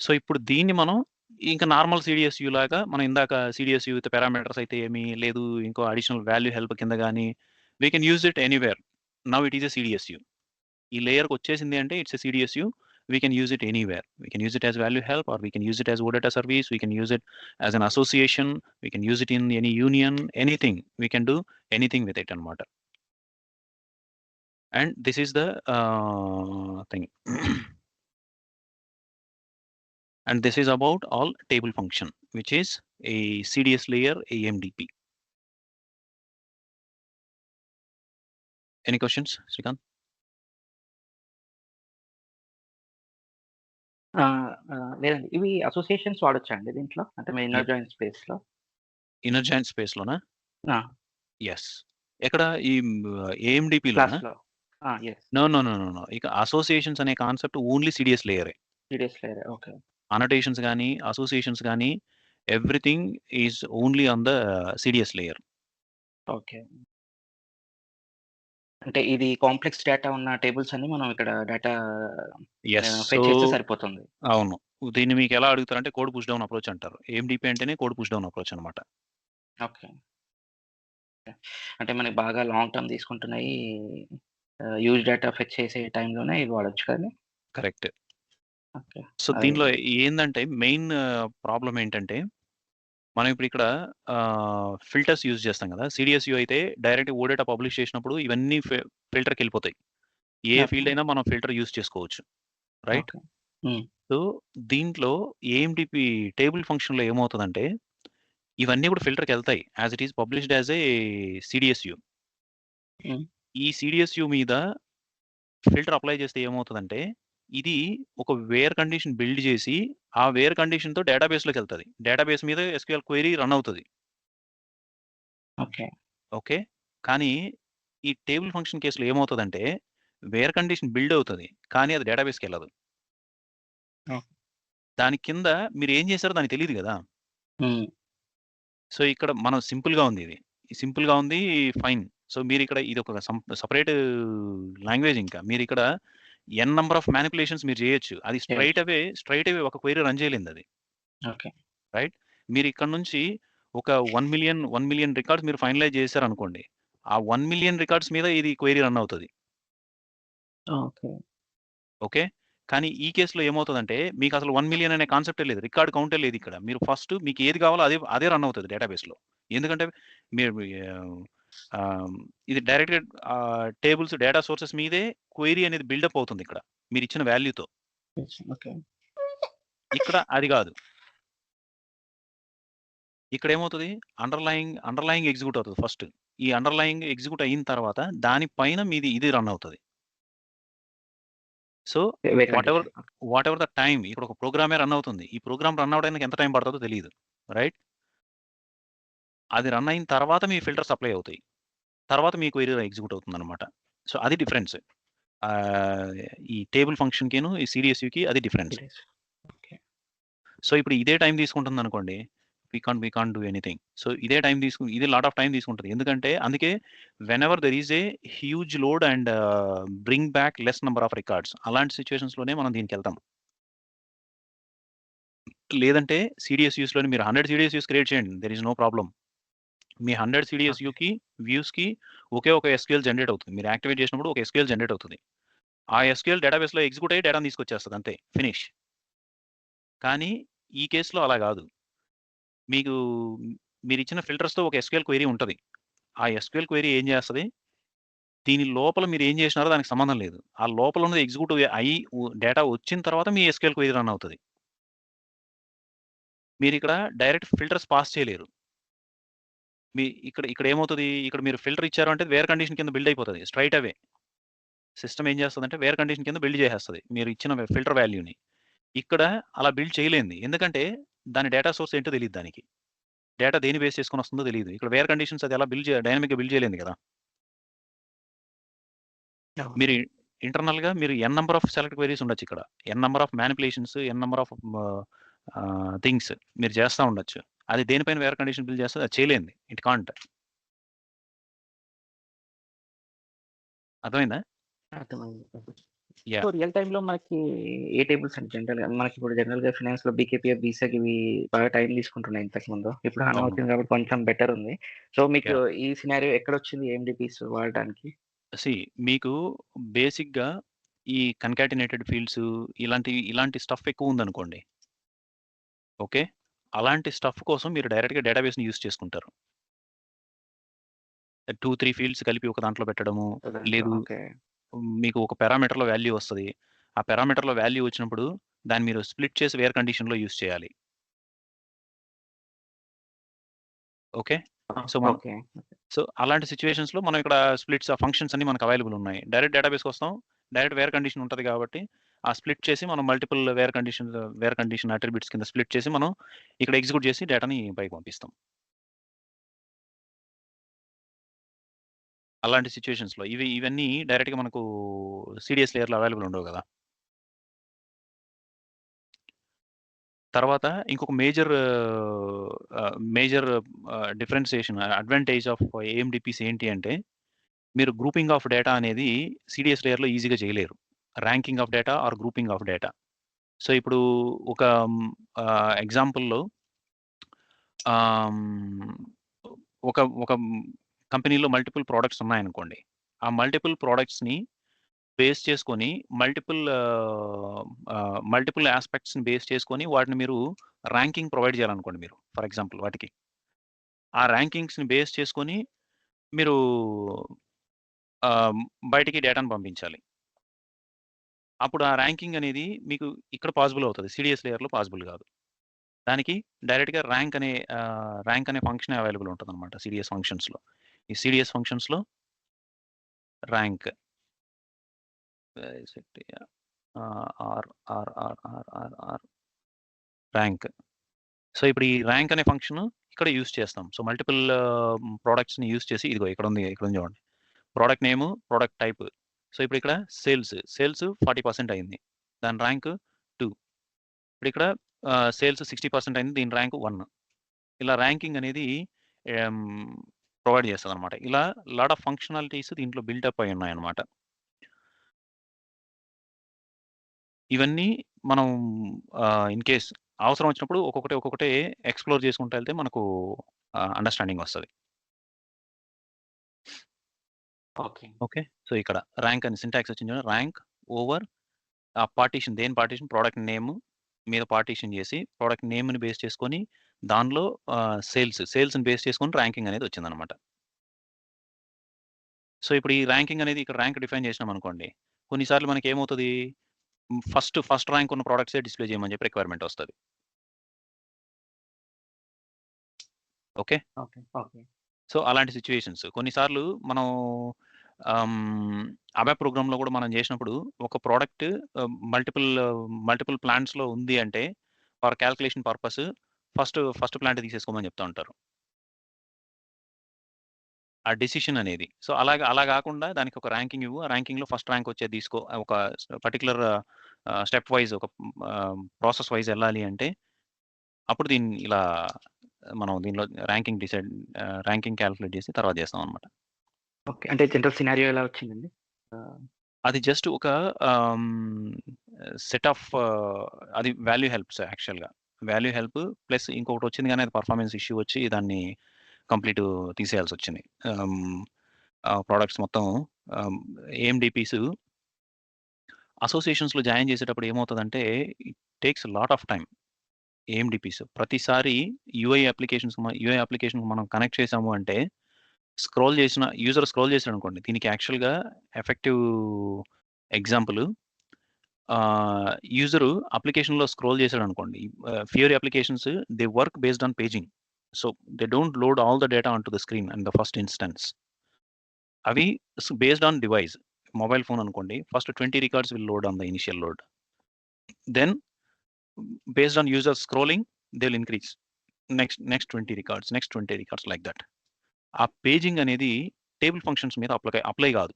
So, ఇప్పుడు దీన్ని మనం ఇంకా నార్మల్ CDSU లాగా మనం ఇందాక CDSU విత్ పారామీటర్స్ అయితే ఏమి లేదు ఇంకో అడిషనల్ వాల్యూ హెల్ప్ కింద గాని we can use it anywhere. Now it is a CDSU. ఈ లేయర్‌కి వచ్చేసింది అంటే it's a CDSU. we can use it anywhere. We can use it as value help, or we can use it as OData service. We can use it as an association. We can use it in any union, anything. We can do anything with it anamata. And this is the thing. And this is about all table function, which is a CDS layer AMDP. Any questions, Srikanth? లేదండి. ఇవి associations వాడొచ్చా అండి దీంట్లో? అంటే మీ inner join స్పేస్‌లో? Inner join స్పేస్‌లోనా? ఆ! యెస్. ఎక్కడ ఈ AMDPలోనా? క్లాస్‌లో. యెస్. నో. ఇక అసోసియేషన్స్ అనే కాన్సెప్ట్ ఓన్లీ సిడిఎస్ లేయరే. సిడిఎస్ లేయరే. ఓకే. అనోటేషన్స్ గానీ, అసోసియేషన్స్ గానీ, everything is only on the CDS layer. Okay. అంటే ఇది కాంప్లెక్స్ డేటా ఉన్న టేబుల్స్ అన్ని మనం ఇక్కడ డేటా యెస్. ఫెచ్ చేస్తే సరిపోతుంది. అవును. దీన్ని మీకెలా అడుగుతారంటే కోడ్ పుష్ డౌన్ అప్రోచ్ అంటారు. AMDP అంటేనే కోడ్ పుష్ డౌన్ అప్రోచ్ అనమాట. ఓకే. అంటే మనకి బాగా లాంగ్ టర్మ్ తీసుకుంటున్నయి యూజ్ డేటా ఫెచ్ చేసే టైంలోనే ఇది వాడొచ్చు కదండీ? కరెక్ట్. ఓకే. సో, దీనిలో ఏందంటే మెయిన్ ప్రాబ్లమ్ ఏంటంటే, మనం ఇప్పుడు ఇక్కడ ఫిల్టర్స్ యూజ్ చేస్తాం కదా! CDSU అయితే డైరెక్ట్ ఓడేటా పబ్లిష్ చేసినప్పుడు ఇవన్నీ ఫిల్టర్‌కెళ్ళిపోతాయి. ఏ ఓకే. ఫీల్డ్ అయినా మనం ఫిల్టర్ యూజ్ చేసుకోవచ్చు. రైట్? ఓకే. హ్మ్. సో, దీంట్లో AMDP టేబుల్ ఫంక్షన్‌లో ఏమవుతదంటే, ఇవన్నీ కూడా ఫిల్టర్‌కెళ్తాయి. As it is published as a CDSU. Hmm. ఈ CDSU మీద ఫిల్టర్ అప్లై చేస్తే ఏమవుతదంటే, ఇది ఒక వేర్ కండిషన్ బిల్డ్ చేసి, ఆ వేర్ కండిషన్‌తో డేటాబేస్‌లోకెళ్తది. డేటాబేస్ మీద SQL క్వెరీ రన్ అవుతది. ఓకే. ఓకే. కానీ ఈ టేబుల్ ఫంక్షన్ కేస్‌లో ఏమవుతదంటే, వేర్ కండిషన్ బిల్డ్ అవుతది. కానీ అది డేటాబేస్‌కెళ్ళదు. ఓహ్! దాని కింద మీరేం చేశారో దానికి తెలీదు గదా! హ్మ్. సో, ఇక్కడ మనం సింపుల్‌గా ఉంది ఇది. సింపుల్‌గా ఉంది ఫైన్. సో, మీరిక్కడ ఇదొక సెపరేట్ లాంగ్వేజ్ ఇంకా. మీరిక్కడ ఎన్ నంబర్ ఆఫ్ మానిప్యులేషన్స్ మీరు చేయొచ్చు. అది చేయొచ్చు. స్ట్రెయిట్ అవే ఒక క్వెరీ రన్ చేయలేనిదది. ఓకే. రైట్? మీరిక్కడి నుంచి ఒక 1,000,000 రికార్డ్స్ మీరు ఫైనలైజ్ చేశారనుకోండి. ఆ 1,000,000 రికార్డ్స్ మీద ఇది క్వెరీ రన్ అవుతది. ఓకే. ఓకే. కానీ ఈ కేస్‌లో ఏమవుతదంటే, మీకసలు 1,000,000 అనే కాన్సెప్టే లేదు. రికార్డ్ కౌంటే లేదిక్కడ. మీరు ఫస్ట్ మీకేది కావాలో అదే రన్ అవుతది డేటాబేస్‌లో. ఎందుకంటే మీరు ఇది డైరెక్ట్‌గా టేబుల్స్, డేటా సోర్సెస్ మీదే క్వెరీ అనేది బిల్డప్ అవుతుందిక్కడ. మీరిచ్చిన వాల్యూతో. ఓకే. ఇక్కడ అది గాదు. ఇక్కడేమవుతది, అండర్‌లయింగ్ ఎగ్జిక్యూట్ అవుతది ఫస్ట్. ఈ అండర్‌లయింగ్ ఎగ్జిక్యూట్ అయిన తర్వాత, దాని పైన మీది ఇది రన్ అవుతది. So, way what ever condition. What ever the time ఇక్కడ ఒక ప్రోగ్రామే రన్ అవుతుంది. ఈ ప్రోగ్రామ్ రన్ అవ్వడానికి ఎంత టైం పడతదో తెలీదు. రైట్? అది రన్ అయిన తర్వాత మీ ఫిల్టర్స్ అప్లై అవుతాయి. తర్వాత మీ క్వెరీ ఎగ్జిక్యూట్ అవుతుందనమాట. సో, అది డిఫరెన్స్. ఆహ్, ఈ టేబుల్ ఫంక్షన్‌కిను, ఈ సీడీఎస్‌యూకి అది డిఫరెన్స్. సీరియస్. ఓకే. సో, ఇప్పుడు ఇదే టైం తీసుకుంటుందనుకోండి, we can't do anything. So, ఇదే టైం ఇది లాట్ ఆఫ్ టైం తీసుకుంటది. ఎందుకంటే అందుకే whenever there is a huge load and bring back less number of records అలాంటి సిట్యుయేషన్స్‌లోనే మనం దీనికెళ్తాం. లేదంటే సీడీఎస్‌యూస్‌లోని మీరు 100 సీడీఎస్‌యూస్ క్రియేట్ చేయండి. There is no problem. మీ 100 ఓకే. సీడీఎస్‌యూకి, వ్యూస్‌కి ఒకే ఒక ఎస్‌క్యూఎల్ జనరేట్ అవుతుంది. మీరు యాక్టివేట్ చేసినప్పుడు ఒక ఎస్‌క్యూఎల్ జనరేట్ అవుతది. ఆ ఎస్‌క్యూఎల్ డేటాబేస్‌లో ఎగ్జిక్యూట్ అయ్యి డేటాను తీసుకొచ్చేస్తది అంతే. ఫినిష్. కానీ ఈ కేస్‌లో అలా గాదు. మీకు మీరిచ్చిన ఫిల్టర్స్‌తో ఒక ఎస్‌క్యూఎల్ క్వెరీ ఉంటది. ఆ ఎస్‌క్యూఎల్ క్వెరీ ఏం చేస్తది? దీని లోపల మీరు ఏం చేసినారో దానికి సంబంధం లేదు. ఆ లోపల ఉన్నది ఎగ్జిక్యూట్ అయ్యి డేటా వచ్చిన తర్వాత మీ ఎస్‌క్యూఎల్ క్వెరీ రన్ అవుతది. మీరిక్కడ డైరెక్ట్ ఫిల్టర్స్ పాస్ చేయలేరు. ఇక్కడ ఏమవుతది? ఇక్కడ మీరు ఫిల్టర్ ఇచ్చారు అంటే వేర్ కండిషన్ కింద బిల్డ్ అయిపోతది. స్ట్రెయిట్ అవే. సిస్టమ్ ఏం చేస్తదంటే వేర్ కండిషన్ కింద బిల్డ్ చేసేస్తది. మీరు ఇచ్చిన ఫిల్టర్ వాల్యూని. ఇక్కడ అలా బిల్డ్ చేయలేనిది. ఎందుకంటే దాని డేటా సోర్స్ ఏంటో తెలీదు దానికి. డేటా దేన్ని బేస్ చేసుకొని వస్తుందో తెలీదు. ఇక్కడ వేర్ కండిషన్స్ అది ఎలా డైనమిక్‌గా బిల్డ్ చేయలేంది కదా! అవును. మీరు ఇంటర్నల్‌గా మీరు N number of select queries ఉండొచ్చిక్కడ. N number of manipulations, N number of things మీరు చేస్తా ఉండొచ్చు. అది దేనిపైన వేర్ కండిషన్ బిల్డ్ చేస్తది? అది చేయలేనిది. It can't. అర్థమైందా? అర్థమైంది. So, yeah! రియల్ టైమ్‌లో మనకి ఏ టేబుల్స్ అండి జనరల్‌గా? మనకిప్పుడు జనరల్‌గా ఫైనాన్స్‌లో బీకేపీఎఫ్, బీసెగ్ ఇవి బాగా టైమ్ తీసుకుంటున్నాయి ఇంతకుముందు. ఇప్పుడు HANA అవును. వచ్చింది కాబట్టి కొంచెం బెటర్ ఉంది. సో, మీకు యాహ్! ఈ సినారియో ఎక్కడొచ్చింది ఏఎండీపీస్ వాడడానికి? సీ మీకు బేసిక్‌గా ఈ కన్కాటినేటెడ్ ఫీల్డ్స్ ఇలాంటి స్టఫ్ ఎక్కువుందనుకోండి. ఓకే. అలాంటి స్టఫ్ కోసం మీరు డైరెక్ట్‌గా డేటాబేస్‌ని యూజ్ చేసుకుంటారు. 2, 3 ఫీల్డ్స్ కలిపి ఒక దాంట్లో పెట్టడము, లేదు ఓకే. మీకు ఒక పారామీటర్‌లో వాల్యూ వస్తది. ఆ పారామీటర్‌లో వాల్యూ వచ్చినప్పుడు దాన్ని మీరు స్ప్లిట్ చేసి వేర్ కండిషన్‌లో యూజ్ చేయాలి. ఓకే. మనం ఓకే. అలాంటి సిట్యుయేషన్స్‌లో మనం ఇక్కడ స్ప్లిట్స్ ఆ ఫంక్షన్స్ అన్నీ మనకు అవైలబుల్ ఉన్నాయి. డైరెక్ట్ డేటాబేస్‌కొస్తాం. డైరెక్ట్ వేర్ కండిషన్ ఉంటది కాబట్టి, ఆ స్ప్లిట్ చేసి మనం మల్టిపుల్ వేర్ కండిషన్ అట్రిబ్యూట్స్ కింద స్ప్లిట్ చేసి మనం ఇక్కడ ఎగ్జిక్యూట్ చేసి డేటాని పైకి పంపిస్తాం. అలాంటి సిట్యుయేషన్స్‌లో ఇవన్నీ డైరెక్ట్‌గా మనకు సీడీఎస్ లేయర్‌లో అవైలబుల్ ఉండవు గదా! తర్వాత ఇంకొక major differentiation advantage of AMDPs ఏంటి అంటే, మీరు గ్రూపింగ్ ఆఫ్ డేటా అనేది సీడీఎస్ లేయర్‌లో ఈజీగా చేయలేరు. Ranking of data or grouping of data. So, ఇప్పుడు ఒక ఎగ్జాంపుల్‌లో ఆహ్, హ్మ్, ఒక ఒక కంపెనీలో మల్టిపుల్ ప్రొడక్ట్స్ ఉన్నాయనుకోండి. ఆ మల్టిపుల్ ప్రొడక్ట్స్‌ని బేస్ చేసుకొని మల్టిపుల్ యాస్పెక్ట్స్‌ని బేస్ చేసుకొని వాటిని మీరు ర్యాంకింగ్ ప్రొవైడ్ చేయాలనుకోండి మీరు. ఫర్ ఎగ్జాంపుల్ వాటికి. ఆ ర్యాంకింగ్స్‌ని బేస్ చేసుకొని మీరు ఆహ్, బయటికి డేటాను పంపించాలి. అప్పుడు ఆ ర్యాంకింగ్ అనేది మీకు ఇక్కడ పాసిబుల్ అవుతది. సీడీఎస్ లేయర్‌లో పాసిబుల్ కాదు. దానికి డైరెక్ట్‌గా ర్యాంక్ అనే ఫంక్షనే అవైలబుల్ ఉంటదనమాట సీడీఎస్ ఫంక్షన్స్‌లో. ఈ సీడీఎస్ ఫంక్షన్స్‌లో rank or or or or or or rank. So, ఇప్పుడు ఈ ర్యాంక్ అనే ఫంక్షన్ ఇక్కడ యూజ్ చేస్తాం. సో, మల్టిపుల్ ప్రొడక్ట్స్‌ని యూజ్ చేసి ఇదిగో ఇక్కడుంది చూడండి. ప్రొడక్ట్ నేము, ప్రొడక్ట్ టైప్. సో, ఇప్పుడు ఇక్కడ సేల్స్ 40% అయింది. దాని ర్యాంక్ 2. ఇప్పుడిక్కడ సేల్స్ 60% అయింది. దీని ర్యాంక్ 1. ఇలా ర్యాంకింగ్ అనేది హ్మ్, ప్రొవైడ్ చేస్తదనమాట. ఇలా లాట్ ఆఫ్ ఫంక్షనాలిటీస్ దీంట్లో బిల్ట్ అయ్యి ఉన్నాయన్నమాట. ఇవన్నీ మనం ఇన్ కేస్ అవసరం వచ్చినప్పుడు ఒక్కొక్కటి ఎక్స్‌ప్లోర్ చేసుకుంటూ ఎళ్తే మనకు అండర్‌స్టాండింగ్ వస్తది. ఓకే. ఓకే. సో, ఇక్కడ ర్యాంక్ అని సింటాక్స్ వచ్చింది చూడండి. ర్యాంక్ ఓవర్ ఆ పార్టిషన్ దేని పార్టిషన్ ప్రొడక్ట్ నేమ్ మీద పార్టిషన్ చేసి, ప్రొడక్ట్ నేమ్‌ని బేస్ చేసుకొని దానిలో సేల్స్‌ని బేస్ చేసుకొని ర్యాంకింగ్ అనేది వచ్చిందనమాట. సో, ఇప్పుడు ఈ ర్యాంకింగ్ అనేది ఇక్కడ ర్యాంక్ డిఫైన్ చేసినామనుకోండి. కొన్నిసార్లు మనకేమవుతది ఫస్ట్ ర్యాంక్ ఉన్న ప్రొడక్ట్సే డిస్‌ప్లే చేయమని చెప్పి రిక్వైర్మెంట్ వస్తది. ఓకే. ఓకే. ఓకే. సో, అలాంటి సిట్యుయేషన్స్. కొన్నిసార్లు మనం అబాప్ ప్రోగ్రామ్‌లో కూడా మనం చేసినప్పుడు ఒక ప్రొడక్ట్ మల్టిపుల్ ప్లాంట్స్‌లో ఉంది అంటే for calculation purpose first plant తీసేసుకోమని చెప్తా ఉంటారు. ఆ డెసిషన్ అనేది. సో, అలా గాకుండా దానికి ఒక ర్యాంకింగ్ ఇవ్వు. ఆ ర్యాంకింగ్‌లో ఫస్ట్ ర్యాంక్ వచ్చేది తీసుకో. ఒక particular step wise process wise ఎళ్ళాలి అంటే, అప్పుడు దీన్ని ఇలా మనం దీనిలో ర్యాంకింగ్ కాలిక్యులేట్ చేసి తర్వాత చేస్తామనమాట. ఓకే. అంటే జనరల్ సినారియో ఎలా వచ్చిందండి? ఆహ్, అది జస్ట్ ఒక ఆహ్, సెట్ ఆఫ్ అది వాల్యూ హెల్ప్స్ యాక్చువల్‌గా. వాల్యూ హెల్ప్ ప్లస్ ఇంకొకటొచ్చింది గానీ అది పెర్ఫార్మన్స్ ఇష్యూ వచ్చి దాన్ని కంప్లీట్ తీసేయాల్సొచ్చింది. ప్రొడక్ట్స్ మొత్తం ఆహ్, ఏఎండీపీస్ అసోసియేషన్స్‌లో జాయిన్ చేసేటప్పుడు ఏమవుతదంటే, it takes lot of time. AMDPs ప్రతిసారి యూఐ అప్లికేషన్‌కి మనం కనెక్ట్ చేసాము అంటే, యూజర్ స్క్రోల్ చేసాడనుకోండి. దీనికి యాక్చువల్‌గా ఎఫెక్టివ్ ఎగ్జాంపుల్ యూజరు అప్లికేషన్‌లో స్క్రోల్ చేసాడనుకోండి. Fiori applications they work based on paging. So, they don't load all the data on to the screen in the first instance. అవి based on device. Mobile phone అనుకోండి. First 20 records will load on the initial load. Then based on user scrolling, they will increase. Next 20 records, next 20 records like that. ఆ paging అనేది table functions మీద apply కాదు.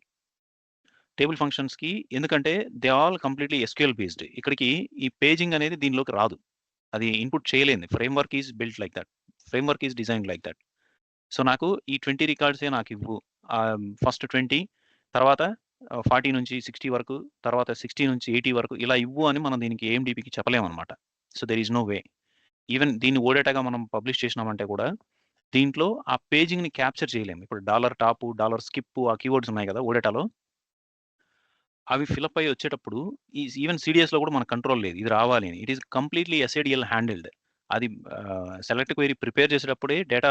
Table ఫంక్షన్స్‌కి ఎందుకంటే they all completely SQL based. ఇక్కడికి ఈ paging అనేది దీనిలోకి రాదు. అది ఇన్‌పుట్ చేయలేనిది. Framework is built like that. Framework is designed like that. So, నాకు ఈ 20 రికార్డ్సే నాకివ్వు. ఫస్ట్ 20 తర్వాత 40 నుంచి 60 వరకు, తర్వాత 60 నుంచి 80 వరకు ఇలా ఇవ్వు అని మనం దీనికి ఏఎండీపీకి చెప్పలేమనమాట. So, there is no way. Even దీన్ని ఓడేటాగా మనం పబ్లిష్ చేసినామంటే కూడా, దీంట్లో ఆ పేజింగ్‌ని క్యాప్చర్ చేయలేము. ఇప్పుడు డాలర్ టాపు, డాలర్ స్కిప్పు ఆ కీవర్డ్స్ ఉన్నాయి గదా! ఓడేటాలో. అవి ఫిలప్ అయ్యి వచ్చేటప్పుడు ఈవెన్ సీడీఎస్‌లో కూడా మనకు కంట్రోల్ లేదు. ఇది రావాలి అని. It is completely SADL handled. అది సెలెక్ట్ క్వెరీ ప్రిపేర్ చేసేటప్పుడే డేటా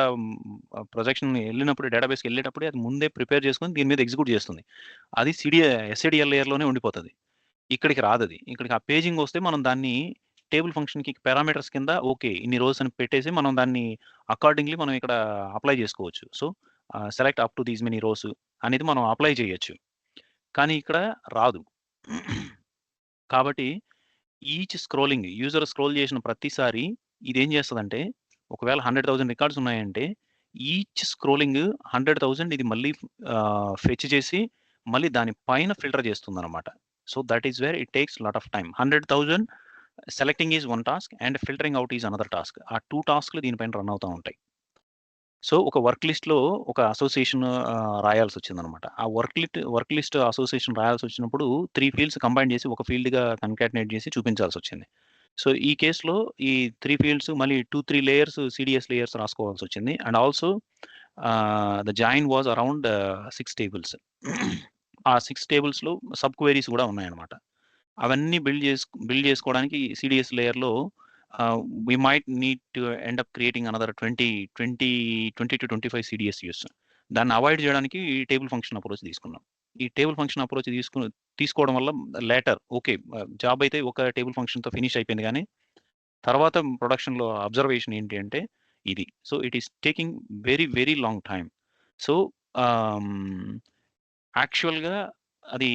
ప్రొజెక్షన్ ఎళ్ళినప్పుడు డేటాబేస్‌కి ఎళ్ళేటప్పుడే అది ముందే ప్రిపేర్ చేసుకొని దీని మీద ఎగ్జిక్యూట్ చేస్తుంది. అది ఎస్ఏడీఎల్ లేయర్‌లోనే ఉండిపోతది. ఇక్కడికి రాదది. ఇక్కడికి ఆ పేజింగ్ వస్తే మనం దాన్ని టేబుల్ ఫంక్షన్‌కి పారామీటర్స్ కింద ఓకే. ఇన్ని రోస్ అని పెట్టేసి మనం దాన్ని అకార్డింగ్‌లీ మనం ఇక్కడ అప్లై చేసుకోవచ్చు. So, select up to these many rose అనేది మనం అప్లై చేయొచ్చు. కానీ ఇక్కడ రాదు. కాబట్టి ఈచ్ స్క్రోలింగ్ యూజర్ స్క్రోల్ చేసిన ప్రతిసారి ఇదేం చేస్తదంటే, ఒకవేళ 100,000 రికార్డ్స్ ఉన్నాయంటే, ఈచ్ స్క్రోలింగ్ 100,000 ఇది మళ్ళీ ఫెచ్ చేసి, మళ్ళీ దాని పైన ఫిల్టర్ చేస్తుందనమాట. So, that is where it takes lot of time. 100,000 selecting is one task and filtering out is another task. ఆ 2 టాస్క్‌లు దీనిపైన రన్ అవుతా ఉంటాయి. సో, ఒక వర్క్ లిస్ట్‌లో ఒక అసోసియేషన్ రాయాల్సొచ్చిందనమాట. ఆ వర్క్ లిస్ట్ అసోసియేషన్ రాయాల్సొచ్చినప్పుడు 3 ఫీల్డ్స్ కంబైన్ చేసి ఒక ఫీల్డ్‌గా కన్కాటినేట్ చేసి చూపించాల్సొచ్చింది. సో, ఈ కేస్‌లో ఈ 3 ఫీల్డ్స్ మళ్ళీ 2, 3 లేయర్స్ సీడీఎస్ లేయర్స్ రాసుకోవాల్సొచ్చింది. And also the join was around 6 tables. ఆ 6 టేబుల్స్‌లో సబ్ క్వెరీస్ గూడా ఉన్నాయన్నమాట. అవన్నీ బిల్డ్ చేసుకోవడానికి సీడీఎస్ లేయర్‌లో we might need to end up creating another 20-25 CDS views. దాన్ని అవాయిడ్ చేయడానికి ఈ టేబుల్ ఫంక్షన్ అప్రోచ్ తీసుకున్నాం. ఈ టేబుల్ ఫంక్షన్ అప్రోచ్ తీసుకోవడం వల్ల లేటర్ ఓకే. జాబ్ అయితే ఒక టేబుల్ ఫంక్షన్‌తో ఫినిష్ అయిపోయింది గానీ, తర్వాత ప్రొడక్షన్‌లో అబ్జర్వేషన్ ఏంటి అంటే ఇది. So, it is taking very, very long time. So, ఆహ్, యాక్చువల్‌గా అది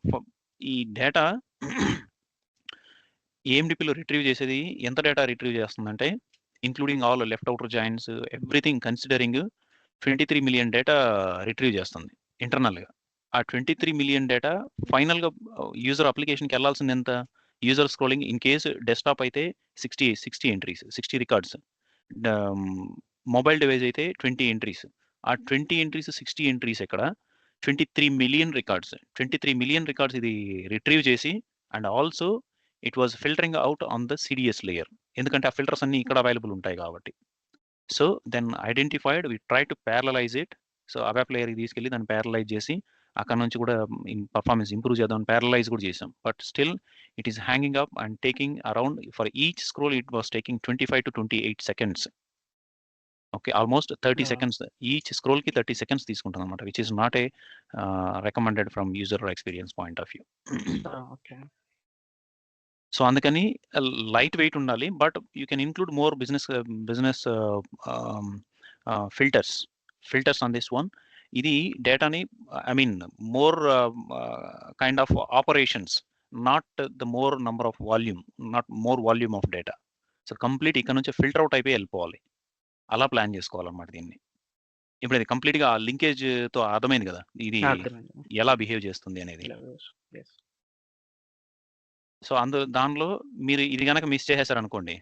ఫ ఈ డేటా ఏఎండీపీలో రిట్రీవ్ చేసేది ఎంత డేటా రిట్రీవ్ చేస్తుందంటే, including all left outer joins everything considering 23 million data retrieve చేస్తుంది ఇంటర్నల్‌గా. ఆ 23 మిలియన్ డేటా ఫైనల్‌గా యూజర్ అప్లికేషన్‌కి ఎళ్ళాల్సింది ఎంత? User scrolling in case desktop అయితే 60 ఎంట్రీస్, 60 రికార్డ్స్. డ మొబైల్ డివైస్ అయితే 20 ఎంట్రీస్. ఆ 20 ఎంట్రీస్, 60 ఎంట్రీస్ ఎక్కడ? 23 మిలియన్ రికార్డ్స్. 23 మిలియన్ రికార్డ్స్ ఇది రిట్రీవ్ చేసి and also it was filtering out on the CDS layer. ఎందుకంటే ఆ ఫిల్టర్స్ అన్నీ ఇక్కడ అవైలబుల్ ఉంటాయి కాబట్టి. So, then identified we try to parallelize it. So, ABAP లేయర్‌కి తీసుకెళ్ళి దాన్ని పారలైజ్ చేసి అక్కడి నుంచి కూడా పెర్ఫార్మెన్స్ ఇంప్రూవ్ చేద్దామని పారలైజ్ కూడా చేసాం. But still it is hanging up and taking around for each scroll it was taking 25-28 seconds. Okay. Almost 30 yeah! Seconds each స్క్రోల్‌కి 30 సెకండ్స్ తీసుకుంటుందన్నమాట. Which is not recommended from user experience point of view. Okay. So, అందుకని light weight ఉండాలి. But you can include more business ah, filters. Filters on this one. ఇది డేటాని I mean more kind of operations. Not the more number of volume. Not more volume of data. So, complete ఇక్కడ నుంచి filter out అయిపోయి ఎళ్ళిపోవాలి. అలా plan చేసుకోవాలన్నమాట దీన్ని. ఇప్పుడు అది కంప్లీట్‌గా లింకేజ్‌తో అర్థమైంది గదా! ఇది అర్థమైంది. ఎలా బిహేవ్ చేస్తుంది అనేది. యెస్. సో, దానిలో మీరు ఇది గనక మిస్ చేసేసారనుకోండి.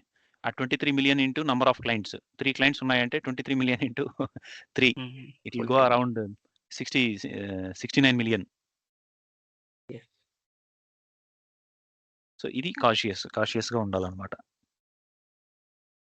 ఆ 23,000,000 into number of clients. 3 clients ఉన్నాయంటే 23,000,000 into 3 it will full go time. Around 69,000,000. Yes. So, ఇది కాషియస్‌గా ఉండాలన్నమాట.